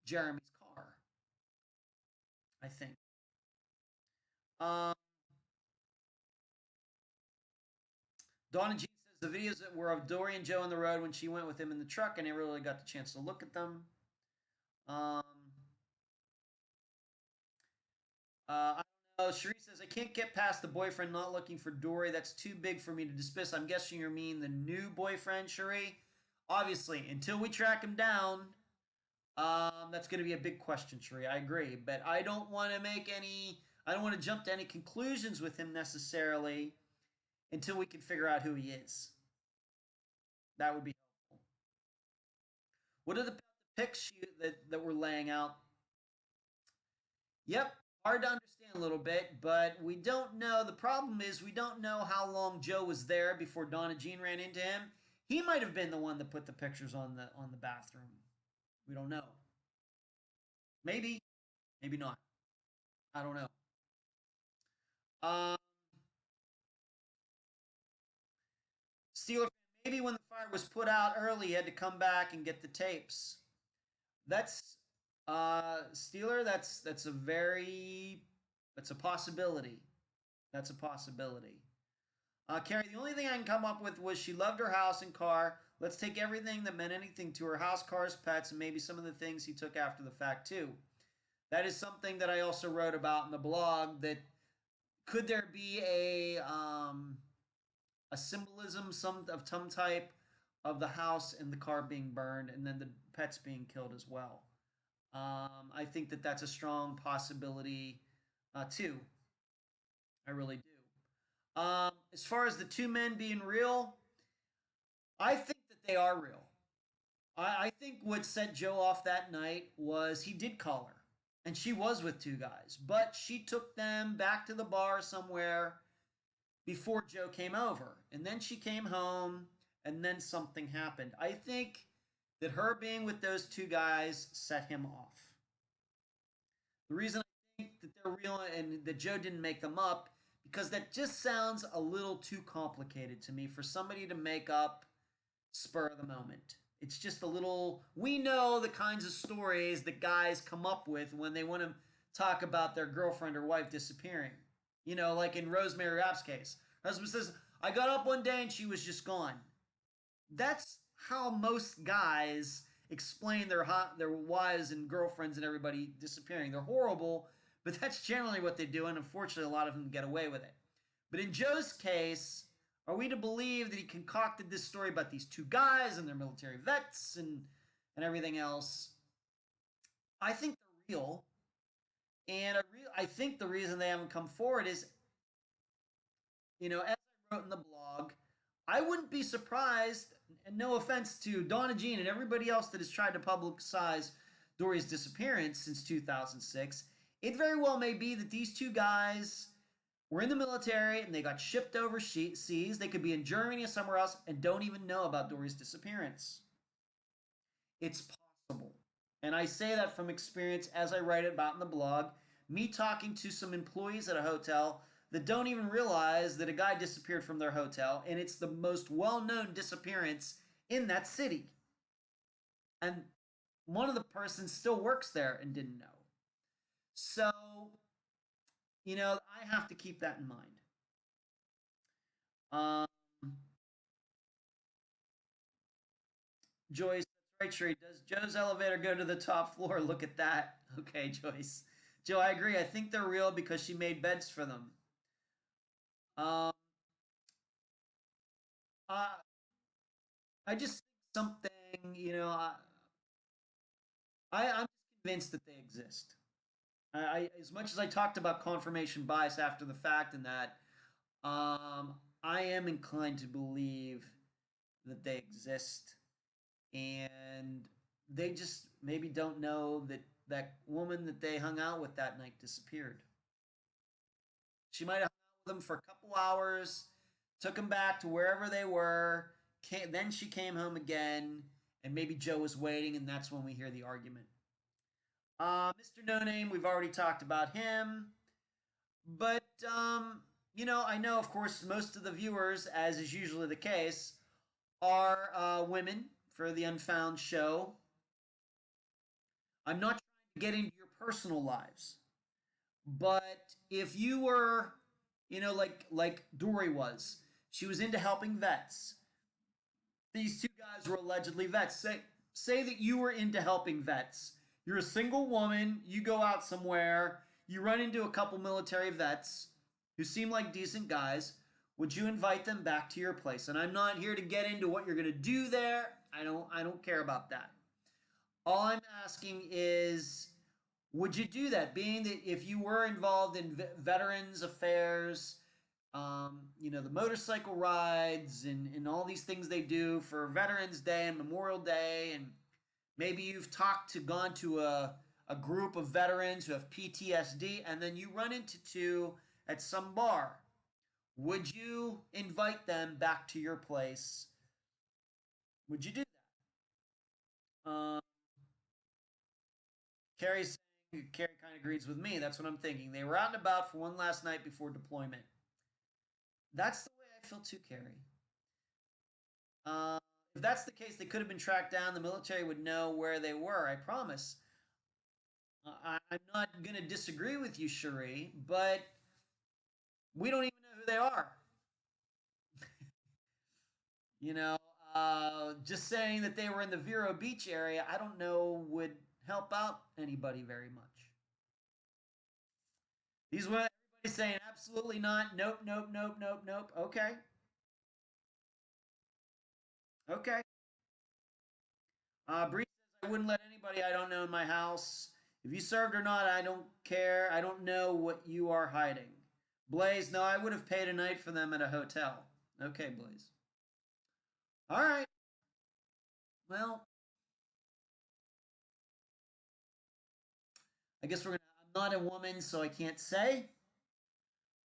Jeremy's car, I think. Um, Donna G says the videos that were of Dori and Joe on the road when she went with him in the truck, and I never really got the chance to look at them. Um, I don't know. Cherie says, I can't get past the boyfriend not looking for Dory. That's too big for me to dismiss. I'm guessing you mean the new boyfriend, Cherie. Obviously, until we track him down, that's going to be a big question, Cherie. I agree. But I don't want to jump to any conclusions with him necessarily until we can figure out who he is. That would be helpful. What are the pics that we're laying out? Yep, hard to understand a little bit, but we don't know. The problem is we don't know how long Joe was there before Donna Jean ran into him. He might have been the one that put the pictures on the bathroom. We don't know. Maybe, maybe not. I don't know. Um, Steeler, maybe when the fire was put out early, he had to come back and get the tapes. That's Steeler. That's a possibility. That's a possibility. Carrie, the only thing I can come up with was she loved her house and car. Let's take everything that meant anything to her house, cars, pets, and maybe some of the things he took after the fact too. That is something that I also wrote about in the blog. That could there be a symbolism of some type of the house and the car being burned, and then the pets being killed as well. I think that that's a strong possibility too. I really do. As far as the two men being real, I think that they are real. I think what set Joe off that night was he did call her, and she was with two guys, but she took them back to the bar somewhere before Joe came over. And then she came home, and then something happened. I think that her being with those two guys set him off. The reason I think that they're real and that Joe didn't make them up, because that just sounds a little too complicated to me for somebody to make up spur of the moment. It's just a little. We know the kinds of stories that guys come up with when they want to talk about their girlfriend or wife disappearing. Like in Rosemary Rapp's case. Her husband says, I got up one day and she was just gone. That's how most guys explain their wives and girlfriends and everybody disappearing. They're horrible, but that's generally what they do, and unfortunately, a lot of them get away with it. But in Joe's case, are we to believe that he concocted this story about these two guys and their military vets and everything else? I think they're real, and I think the reason they haven't come forward is, as I wrote in the blog, I wouldn't be surprised and no offense to Donna Jean and everybody else that has tried to publicize Dori's disappearance since 2006, it very well may be that these two guys were in the military and they got shipped overseas. They could be in Germany or somewhere else and don't even know about Dori's disappearance. It's possible. And I say that from experience as I write about in the blog. Me talking to some employees at a hotel that don't even realize that a guy disappeared from their hotel, and it's the most well known disappearance in that city. And one of the persons still works there and didn't know. So, I have to keep that in mind. Um, Joyce, that's right, Sheree. Does Joe's elevator go to the top floor? Look at that. Okay, Joyce. Joe, I agree. I think they're real because she made beds for them. Um, uh, I just think something, I'm just convinced that they exist. As much as I talked about confirmation bias after the fact and that, I am inclined to believe that they exist, and they just maybe don't know that that woman that they hung out with that night disappeared. She might have hung out with them for a couple hours, took them back to wherever they were. Then she came home again, and maybe Joe was waiting, and that's when we hear the argument. Mr. No Name, we've already talked about him. But, I know, of course, most of the viewers, as is usually the case, are women for the Unfound show. I'm not trying to get into your personal lives, but if you were, like Dory was, she was into helping vets. These two guys were allegedly vets. Say that you were into helping vets. You're a single woman, you go out somewhere, you run into a couple military vets who seem like decent guys. Would you invite them back to your place? And I'm not here to get into what you're going to do there. I don't care about that. All I'm asking is, would you do that? Being that if you were involved in veterans affairs, the motorcycle rides and all these things they do for Veterans Day and Memorial Day, and maybe you've gone to a group of veterans who have PTSD, and then you run into two at some bar. Would you invite them back to your place? Would you do that? Carrie kind of agrees with me. That's what I'm thinking. They were out and about for one last night before deployment. That's the way I feel too, Carrie. Uh, if that's the case, they could have been tracked down. The military would know where they were. I promise. I'm not going to disagree with you, Cherie, but we don't even know who they are. You know, just saying that they were in the Vero Beach area, I don't know would help out anybody very much. These were everybody saying absolutely not. Nope, nope, nope, nope, nope. Okay, okay. Bree says I wouldn't let anybody I don't know in my house. If you served or not, I don't care. I don't know what you are hiding. Blaze, no, I would have paid a night for them at a hotel. Okay, Blaze. All right. Well, I guess we're gonna. I'm not a woman, so I can't say.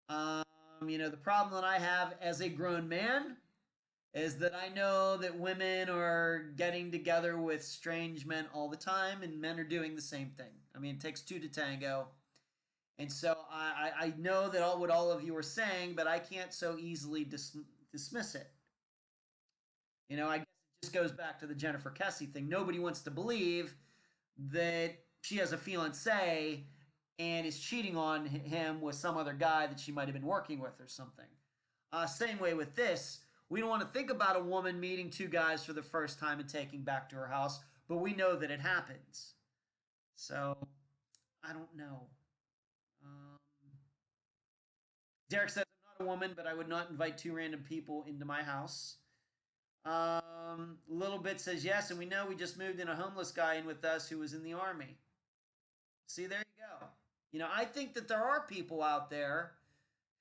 Um, the problem that I have as a grown man is that I know that women are getting together with strange men all the time, and men are doing the same thing. I mean, it takes two to tango. And so I know that what all of you are saying, but I can't so easily dismiss it. I guess it just goes back to the Jennifer Kessie thing. Nobody wants to believe that she has a fiance and is cheating on him with some other guy that she might have been working with or something. Same way with this. We don't want to think about a woman meeting two guys for the first time and taking back to her house, but we know that it happens. So I don't know. Um, Derek says, I'm not a woman, but I would not invite two random people into my house. Little Bit says, yes, and we know we just moved in a homeless guy in with us who was in the army. See, there you go. I think that there are people out there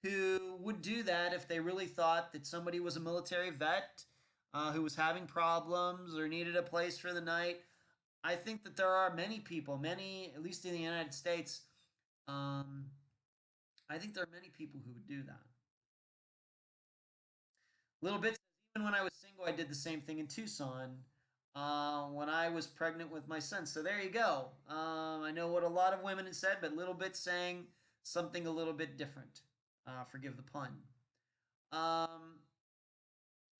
who would do that if they really thought that somebody was a military vet. who was having problems or needed a place for the night. I think that there are many people, many, at least in the United States, um, I think there are many people who would do that. Little bit says, even when I was single, I did the same thing in Tucson when I was pregnant with my son. So there you go. I know what a lot of women have said, but Little Bit saying something a little bit different. Forgive the pun. Um,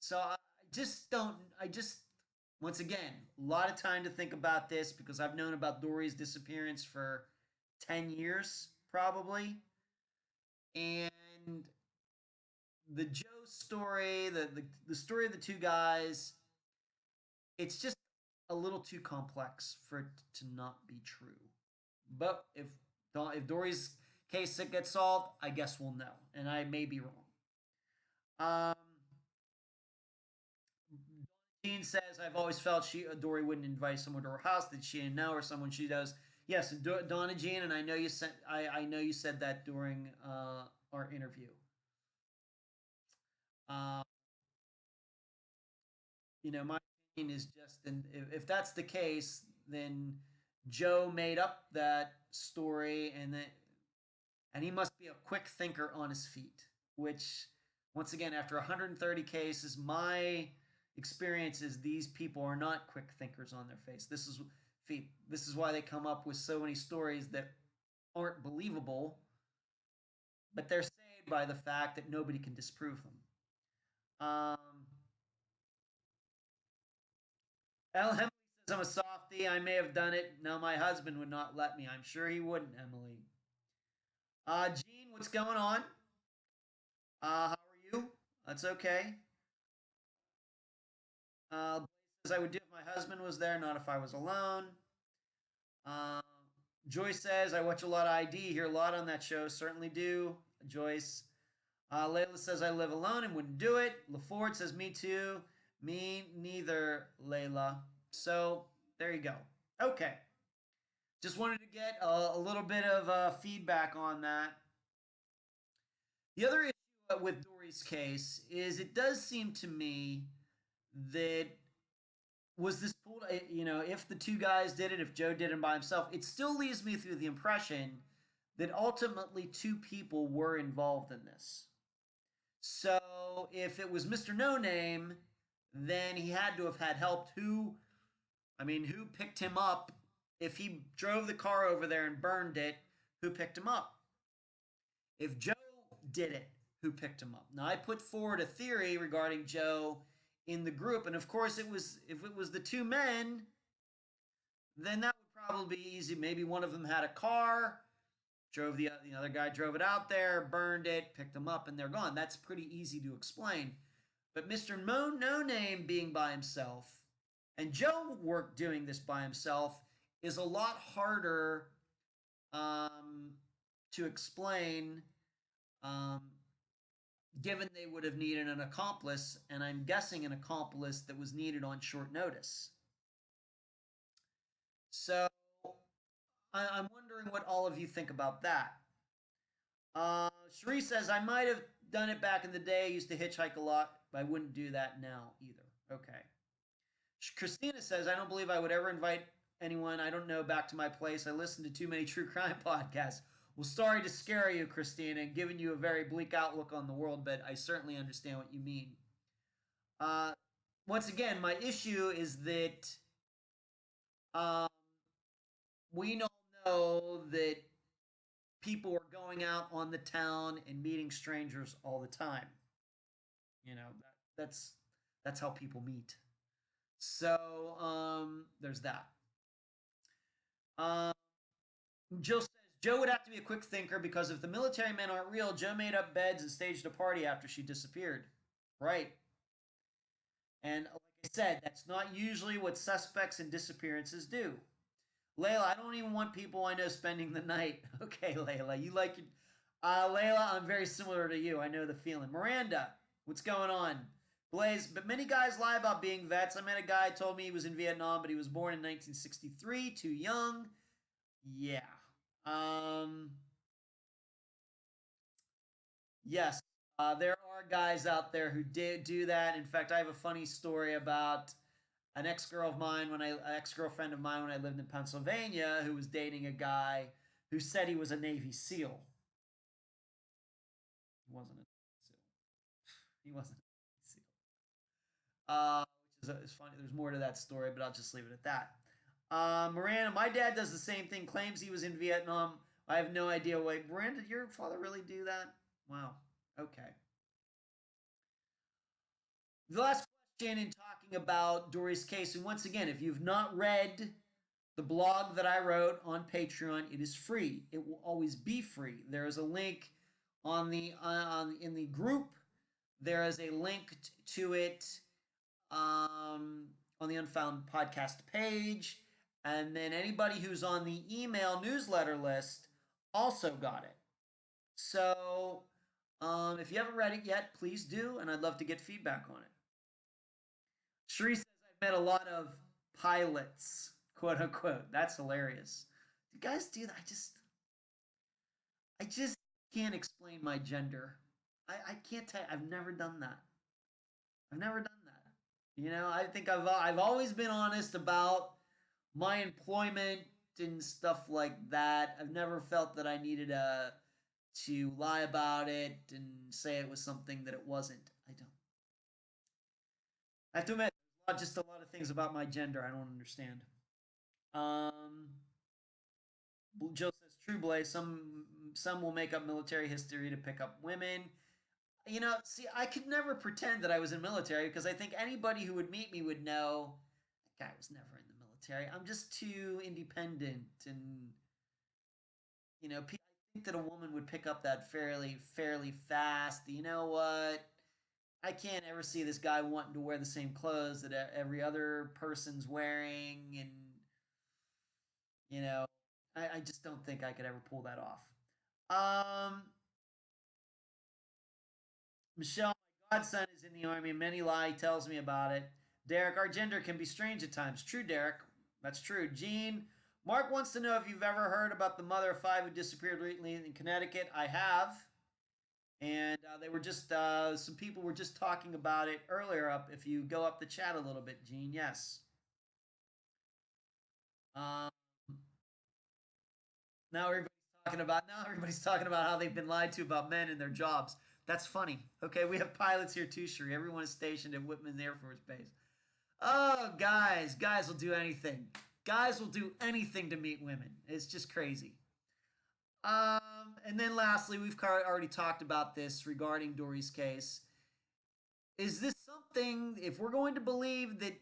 so I just don't, I just, once again, a lot of time to think about this because I've known about Dori's disappearance for 10 years, probably. And the Joe story, the story of the two guys, it's just a little too complex for it to not be true. But if Dory's case gets solved, I guess we'll know, and I may be wrong. Um, Jean says, "I've always felt Dory wouldn't invite someone to her house that she didn't know or someone she does." Yes, Donna Jean, and I know you said I know you said that during our interview. Um, my opinion is just, and if that's the case, then Joe made up that story, and he must be a quick thinker on his feet. Which, once again, after 130 cases, my experience is these people are not quick thinkers on their face. Feet. This is why they come up with so many stories that aren't believable, but they're saved by the fact that nobody can disprove them. Emily says, "I'm a softie. I may have done it. No, my husband would not let me. I'm sure he wouldn't, Emily." Gene, what's going on? How are you? That's okay. Blaze says, "I would do if my husband was there, not if I was alone." Uh, Joyce says, "I watch a lot of ID, hear a lot on that show. Certainly do." Joyce. Layla says, "I live alone and wouldn't do it." LaFord says, "Me too." Me neither, Layla. So there you go. Okay. Just wanted to get a little bit of feedback on that. The other issue with Dory's case is it does seem to me that was this pulled, if the two guys did it, if Joe did it by himself, it still leaves me through the impression that ultimately two people were involved in this. So if it was Mr. No Name, then he had to have had help. Who picked him up? If he drove the car over there and burned it, who picked him up? If Joe did it, who picked him up? Now I put forward a theory regarding Joe in the group, and of course if it was the two men, then that would probably be easy. Maybe one of them had a car, drove the other guy drove it out there, burned it, picked them up, and they're gone. That's pretty easy to explain. But Mr. No Name being by himself and Joe work doing this by himself is a lot harder to explain, um, given they would have needed an accomplice, and I'm guessing an accomplice that was needed on short notice. So I'm wondering what all of you think about that. Cherie says, "I might have done it back in the day. I used to hitchhike a lot, but I wouldn't do that now either." Okay. Christina says, "I don't believe I would ever invite anyone I don't know back to my place. I listen to too many true crime podcasts." Well, sorry to scare you, Christina, and giving you a very bleak outlook on the world, but I certainly understand what you mean. Uh, Once again, my issue is that um, we all know that people are going out on the town and meeting strangers all the time. That's that's how people meet. So there's that. Um, Jill says Joe would have to be a quick thinker because if the military men aren't real, Joe made up beds and staged a party after she disappeared. Right. And like I said, that's not usually what suspects in disappearances do. Layla, I don't even want people I know spending the night. Okay, Layla, you like it. Layla, I'm very similar to you. I know the feeling. Miranda, what's going on? Blaze, but many guys lie about being vets. I met a guy who told me he was in Vietnam, but he was born in 1963, too young. Yeah. Um, yes, there are guys out there who did do that. In fact, I have a funny story about an ex girlfriend of mine when I lived in Pennsylvania, who was dating a guy who said he was a Navy SEAL. He wasn't a Navy SEAL. He wasn't a Navy SEAL. Which is funny. There's more to that story, but I'll just leave it at that. Miranda, my dad does the same thing. Claims he was in Vietnam. I have no idea. Wait, Miranda, did your father really do that? Wow. Okay. The last question in talking about Dori's case, and once again, if you've not read the blog that I wrote on Patreon, it is free. It will always be free. There is a link in the group. There is a link to it on the Unfound podcast page, and then anybody who's on the email newsletter list also got it. So if you haven't read it yet, please do, and I'd love to get feedback on it. Sheree says I've met a lot of pilots, quote unquote. That's hilarious. Do you guys do that? I just can't explain my gender. I can't tell. I've never done that. I've never done that. I think I've always been honest about my employment and stuff like that. I've never felt that I needed to lie about it and say it was something that it wasn't. I don't. I have to admit, just a lot of things about my gender I don't understand. Um, Joe says, "True, Blaze. Some will make up military history to pick up women." See, I could never pretend that I was in the military because I think anybody who would meet me would know that guy was never in the military. I'm just too independent, and I think that a woman would pick up that fairly fast. You know what? I can't ever see this guy wanting to wear the same clothes that every other person's wearing, and I just don't think I could ever pull that off. Michelle, my godson is in the army. Many lie. He tells me about it. Derek, our gender can be strange at times. True, Derek. That's true. Gene, Mark wants to know if you've ever heard about the mother of 5 who disappeared recently in Connecticut. I have. And they were just, some people were just talking about it earlier up. If you go up the chat a little bit, Gene, yes. Um, now everybody's talking about how they've been lied to about men and their jobs. That's funny. Okay, we have pilots here too, Sheree. Everyone is stationed at Whitman Air Force Base. Oh, guys will do anything. Guys will do anything to meet women. It's just crazy. And then lastly, we've already talked about this regarding Dori's case. Is this something, if we're going to believe that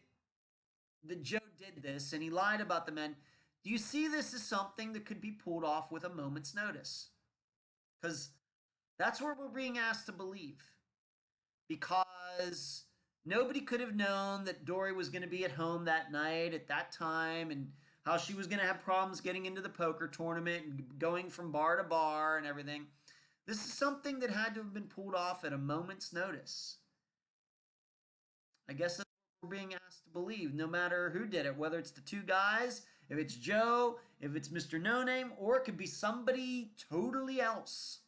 Joe did this and he lied about the men, do you see this as something that could be pulled off with a moment's notice? Because that's what we're being asked to believe. Because nobody could have known that Dori was going to be at home that night at that time, and how she was going to have problems getting into the poker tournament and going from bar to bar and everything. This is something that had to have been pulled off at a moment's notice. I guess that's what we're being asked to believe, no matter who did it, whether it's the two guys, if it's Joe, if it's Mr. No Name, or it could be somebody totally else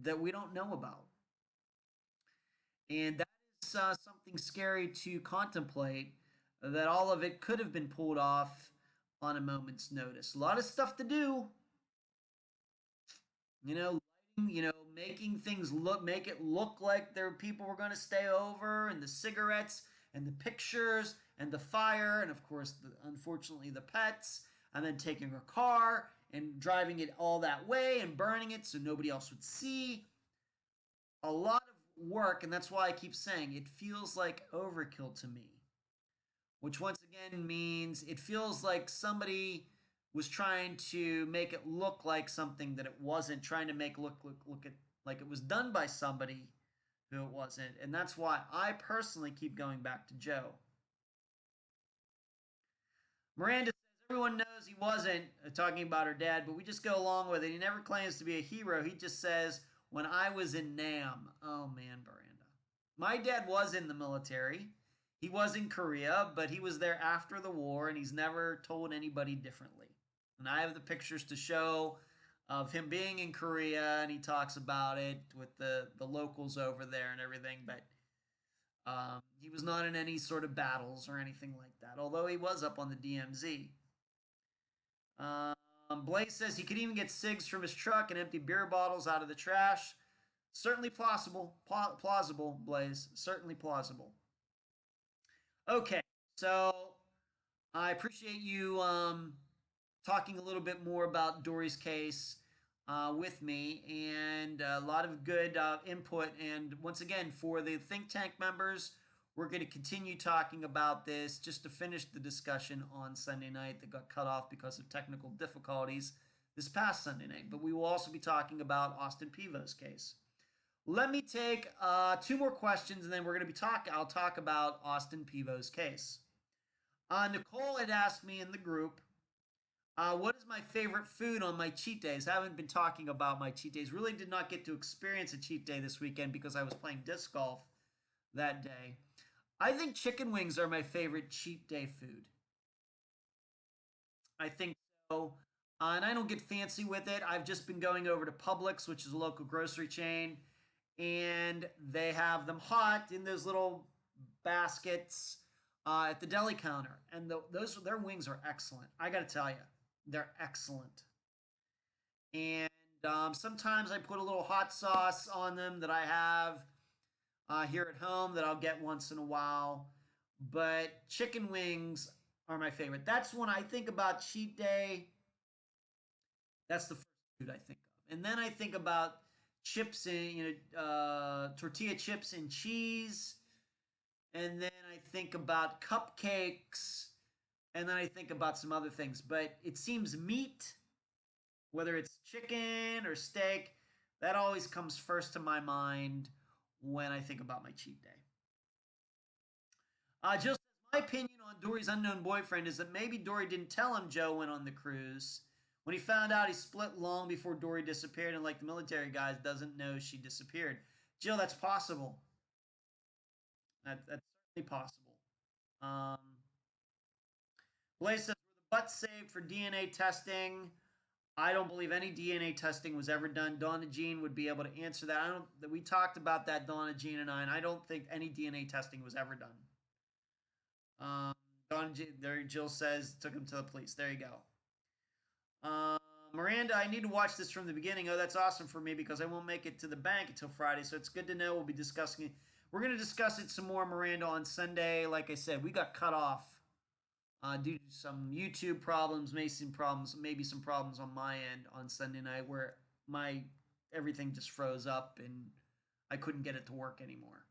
that we don't know about. And that is something scary to contemplate, that all of it could have been pulled off on a moment's notice. A lot of stuff to do. Making things make it look like there people were going to stay over, and the cigarettes and the pictures and the fire, and of course, unfortunately, the pets, and then taking her car and driving it all that way and burning it so nobody else would see. A lot of work, and that's why I keep saying it feels like overkill to me. Which once again means it feels like somebody was trying to make it look like something that it wasn't, trying to make look it like it was done by somebody who it wasn't. And that's why I personally keep going back to Joe. Miranda says everyone knows he wasn't talking about her dad, but we just go along with it. He never claims to be a hero. He just says, when I was in Nam. Oh man, Miranda. My dad was in the military. He was in Korea, but he was there after the war, and he's never told anybody differently. And I have the pictures to show of him being in Korea, and he talks about it with the locals over there and everything. But he was not in any sort of battles or anything like that, although he was up on the DMZ. Blaze says he could even get cigs from his truck and empty beer bottles out of the trash. Certainly plausible. Plausible, Blaze. Certainly plausible. Okay, so I appreciate you talking a little bit more about Dori's case with me, and a lot of good input. And once again, for the think tank members, we're going to continue talking about this just to finish the discussion on Sunday night that got cut off because of technical difficulties this past Sunday night. But we will also be talking about Austin Pevo's case. Let me take two more questions, and then we're going to be talking. I'll talk about Austin Pevo's case. Nicole had asked me in the group, what is my favorite food on my cheat days? I haven't been talking about my cheat days. Really did not get to experience a cheat day this weekend because I was playing disc golf that day. I think chicken wings are my favorite cheat day food. I think so. And I don't get fancy with it. I've just been going over to Publix, which is a local grocery chain, and they have them hot in those little baskets at the deli counter. And their wings are excellent. I got to tell you, they're excellent. And sometimes I put a little hot sauce on them that I have here at home that I'll get once in a while. But chicken wings are my favorite. That's when I think about cheat day. That's the first food I think of, and then I think about chips and tortilla chips and cheese, and then I think about cupcakes, and then I think about some other things. But it seems meat, whether it's chicken or steak, that always comes first to my mind when I think about my cheat day. Just my opinion on Dory's unknown boyfriend is that maybe Dory didn't tell him Joe went on the cruise. When he found out, he split long before Dory disappeared, and like the military guys, doesn't know she disappeared. Jill, that's possible. That's certainly possible. Um, Blaze says, were the butts saved for DNA testing? I don't believe any DNA testing was ever done. Donna Jean would be able to answer that. I don't. We talked about that, Donna Jean and I, and I don't think any DNA testing was ever done. Donna Jean, there, Jill says took him to the police. There you go. Miranda, I need to watch this from the beginning. Oh, that's awesome for me because I won't make it to the bank until Friday, so it's good to know we'll be discussing it. We're going to discuss it some more, Miranda, on Sunday. Like I said, we got cut off due to some YouTube problems, maybe some problems on my end on Sunday night where my everything just froze up and I couldn't get it to work anymore.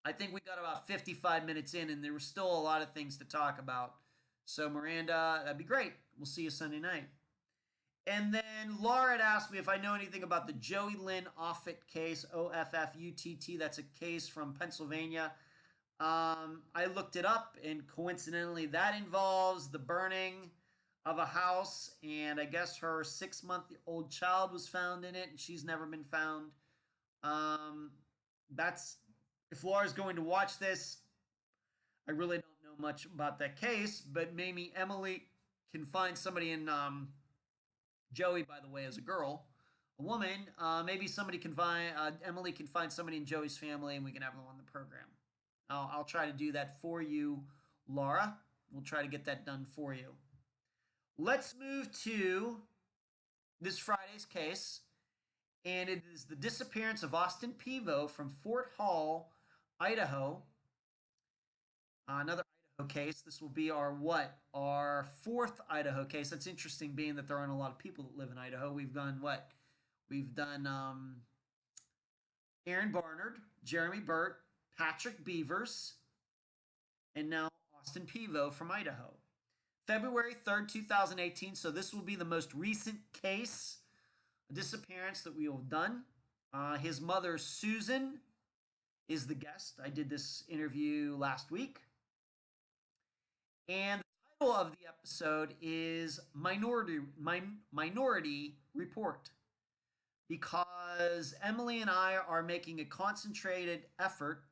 I think we got about 55 minutes in, and there were still a lot of things to talk about. So, Miranda, that'd be great. We'll see you Sunday night. And then Laura had asked me if I know anything about the Joey Lynn Offutt case, Offutt. That's a case from Pennsylvania. I looked it up, and coincidentally, that involves the burning of a house, and I guess her 6-month-old child was found in it, and she's never been found. That's if Laura's going to watch this. I really don't know much about that case, but maybe Emily can find somebody in Joey, by the way, as a girl, a woman. Maybe somebody can find Emily can find somebody in Joey's family, and we can have them on the program. I'll try to do that for you, Laura. We'll try to get that done for you. Let's move to this Friday's case, and it is the disappearance of Austin Pevo from Fort Hall, Idaho. Another Idaho case. This will be our fourth Idaho case. That's interesting, being that there aren't a lot of people that live in Idaho. We've done what? We've done Aaron Barnard, Jeremy Burt, Patrick Beavers, and now Austin Pevo from Idaho. February 3rd, 2018. So this will be the most recent case, a disappearance that we have done. His mother, Susan, is the guest. I did this interview last week. And the title of the episode is Minority Report, because Emily and I are making a concentrated effort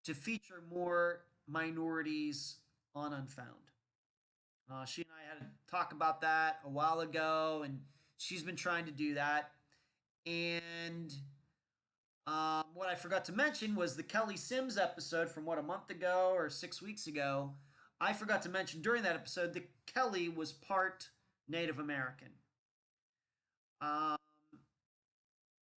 to feature more minorities on Unfound. She and I had to talk about that a while ago, and she's been trying to do that. And what I forgot to mention was the Kelly Sims episode from a month ago or 6 weeks ago. I forgot to mention during that episode that Kelly was part Native American. Um,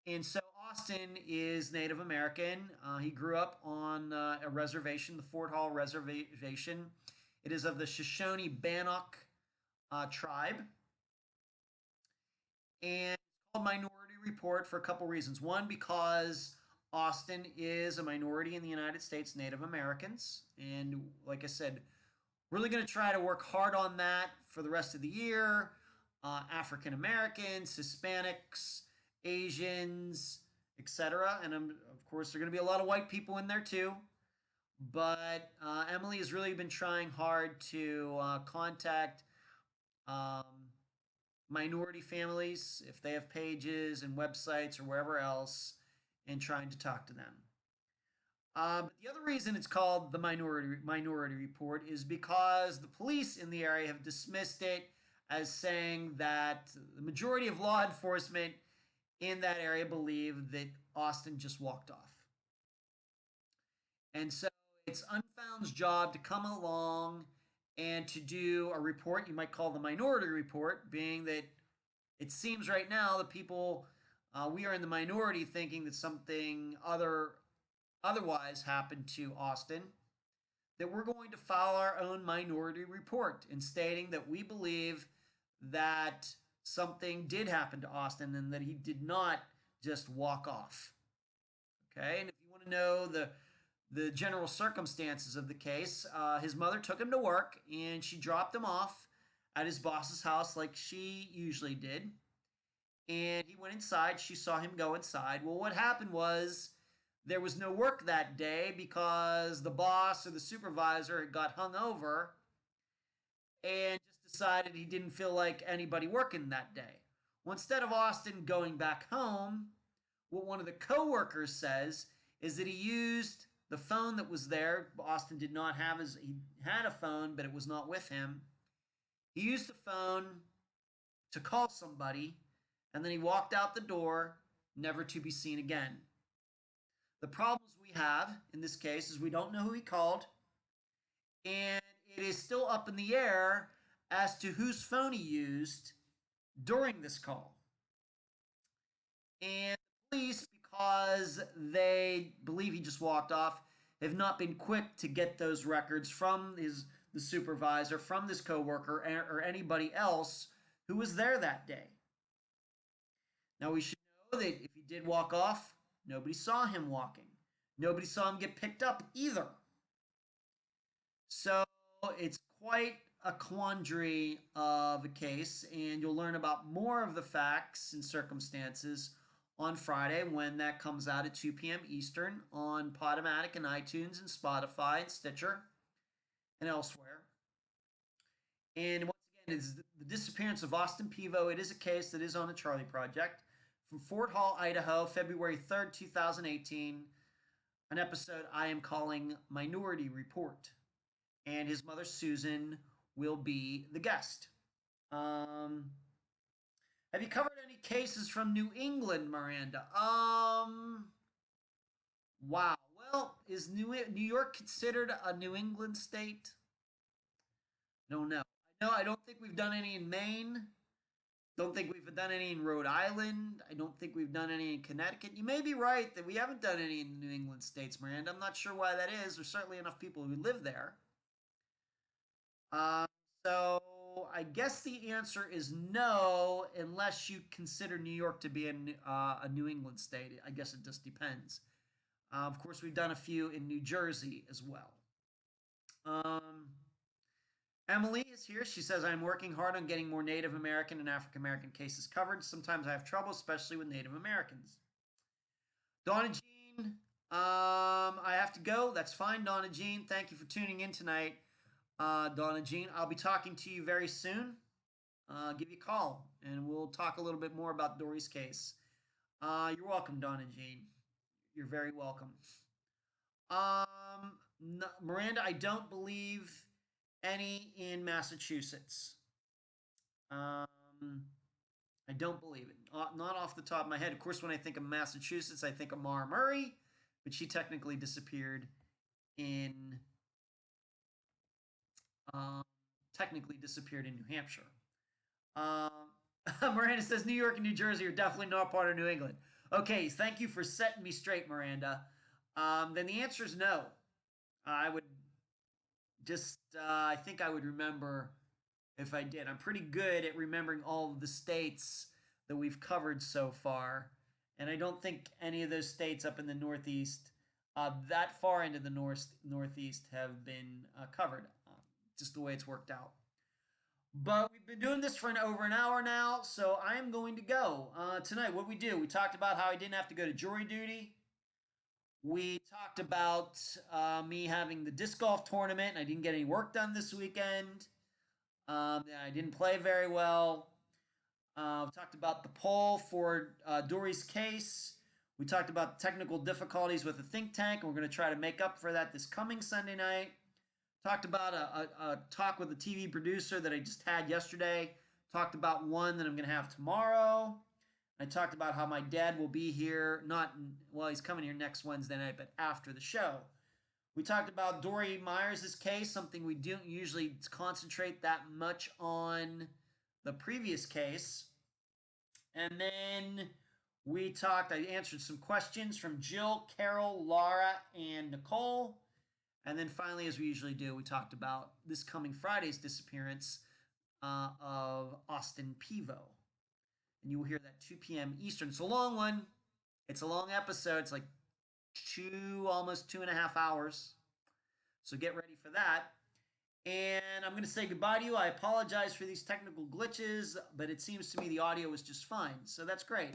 and so Austin is Native American. He grew up on a reservation, the Fort Hall Reservation. It is of the Shoshone Bannock tribe. And it's called Minority Report for a couple reasons. One, because Austin is a minority in the United States, Native Americans. And like I said, really going to try to work hard on that for the rest of the year. African Americans, Hispanics, Asians, etc. And of course, there are going to be a lot of white people in there too. But Emily has really been trying hard to contact um, minority families if they have pages and websites or wherever else, and trying to talk to them. But the other reason it's called the Minority Report is because the police in the area have dismissed it as saying that the majority of law enforcement in that area believe that Austin just walked off. And so it's Unfound's job to come along and to do a report you might call the Minority Report, being that it seems right now that people, we are in the minority thinking that something otherwise happened to Austin, that we're going to file our own Minority Report in stating that we believe that something did happen to Austin and that he did not just walk off. Okay, and if you want to know the general circumstances of the case, his mother took him to work and she dropped him off at his boss's house like she usually did. And he went inside. She saw him go inside. Well, what happened was there was no work that day because the boss or the supervisor had got hung over and just decided he didn't feel like anybody working that day. Well, instead of Austin going back home, what one of the coworkers says is that he used the phone that was there. Austin did not have he had a phone, but it was not with him. He used the phone to call somebody, and then he walked out the door, never to be seen again. The problems we have in this case is we don't know who he called, and it is still up in the air as to whose phone he used during this call. And the police, because they believe he just walked off, have not been quick to get those records from the supervisor, from this coworker, or anybody else who was there that day. Now we should know that if he did walk off, nobody saw him walking. Nobody saw him get picked up either. So it's quite a quandary of a case, and you'll learn about more of the facts and circumstances on Friday when that comes out at 2 p.m. Eastern on Podomatic and iTunes and Spotify and Stitcher and elsewhere. And once again, it's the disappearance of Austin Pevo. It is a case that is on the Charlie Project from Fort Hall, Idaho, February 3rd, 2018. An episode I am calling Minority Report. And his mother, Susan, will be the guest. Have you covered any cases from New England, Miranda? Wow. Well, is New York considered a New England state? Don't know. I don't think we've done any in Maine. Don't think we've done any in Rhode Island. I don't think we've done any in Connecticut. You may be right that we haven't done any in the New England states, Miranda. I'm not sure why that is. There's certainly enough people who live there. So I guess the answer is no, unless you consider New York to be a New England state. I guess it just depends. Of course, we've done a few in New Jersey as well. Emily is here. She says, I'm working hard on getting more Native American and African American cases covered. Sometimes I have trouble, especially with Native Americans. Donna Jean, I have to go. That's fine, Donna Jean. Thank you for tuning in tonight. Donna Jean, I'll be talking to you very soon. Give you a call, and we'll talk a little bit more about Dori's case. You're welcome, Donna Jean. You're very welcome. No, Miranda, I don't believe any in Massachusetts. I don't believe it. Not off the top of my head. Of course, when I think of Massachusetts, I think of Mara Murray, but she technically disappeared in um, technically disappeared in New Hampshire. Miranda says New York and New Jersey are definitely not part of New England. Okay, thank you for setting me straight, Miranda. Then the answer is no. I would I think I would remember if I did. I'm pretty good at remembering all of the states that we've covered so far. And I don't think any of those states up in the Northeast, that far into the Northeast, have been covered, just the way it's worked out. But we've been doing this for over an hour now, so I am going to go. Tonight, what we do, we talked about how I didn't have to go to jury duty. We talked about me having the disc golf tournament, and I didn't get any work done this weekend. I didn't play very well. We talked about the poll for Dori's case. We talked about technical difficulties with the think tank, and we're going to try to make up for that this coming Sunday night. Talked about a talk with a TV producer that I just had yesterday. Talked about one that I'm going to have tomorrow. I talked about how my dad will be here, he's coming here next Wednesday night, but after the show. We talked about Dori Myers' case, something we don't usually concentrate that much on the previous case. And then I answered some questions from Jill, Carol, Laura, and Nicole. And then finally, as we usually do, we talked about this coming Friday's disappearance of Austin Pevo. And you will hear that 2 p.m. Eastern. It's a long one. It's a long episode. It's like almost 2.5 hours. So get ready for that. And I'm going to say goodbye to you. I apologize for these technical glitches, but it seems to me the audio was just fine. So that's great.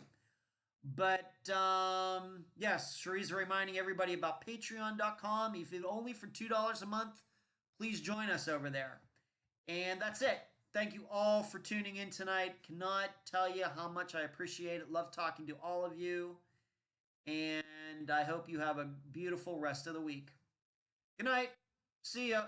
But yes, Cherie's reminding everybody about patreon.com. If it's only for $2 a month, please join us over there. And that's it. Thank you all for tuning in tonight. Cannot tell you how much I appreciate it. Love talking to all of you. And I hope you have a beautiful rest of the week. Good night. See ya.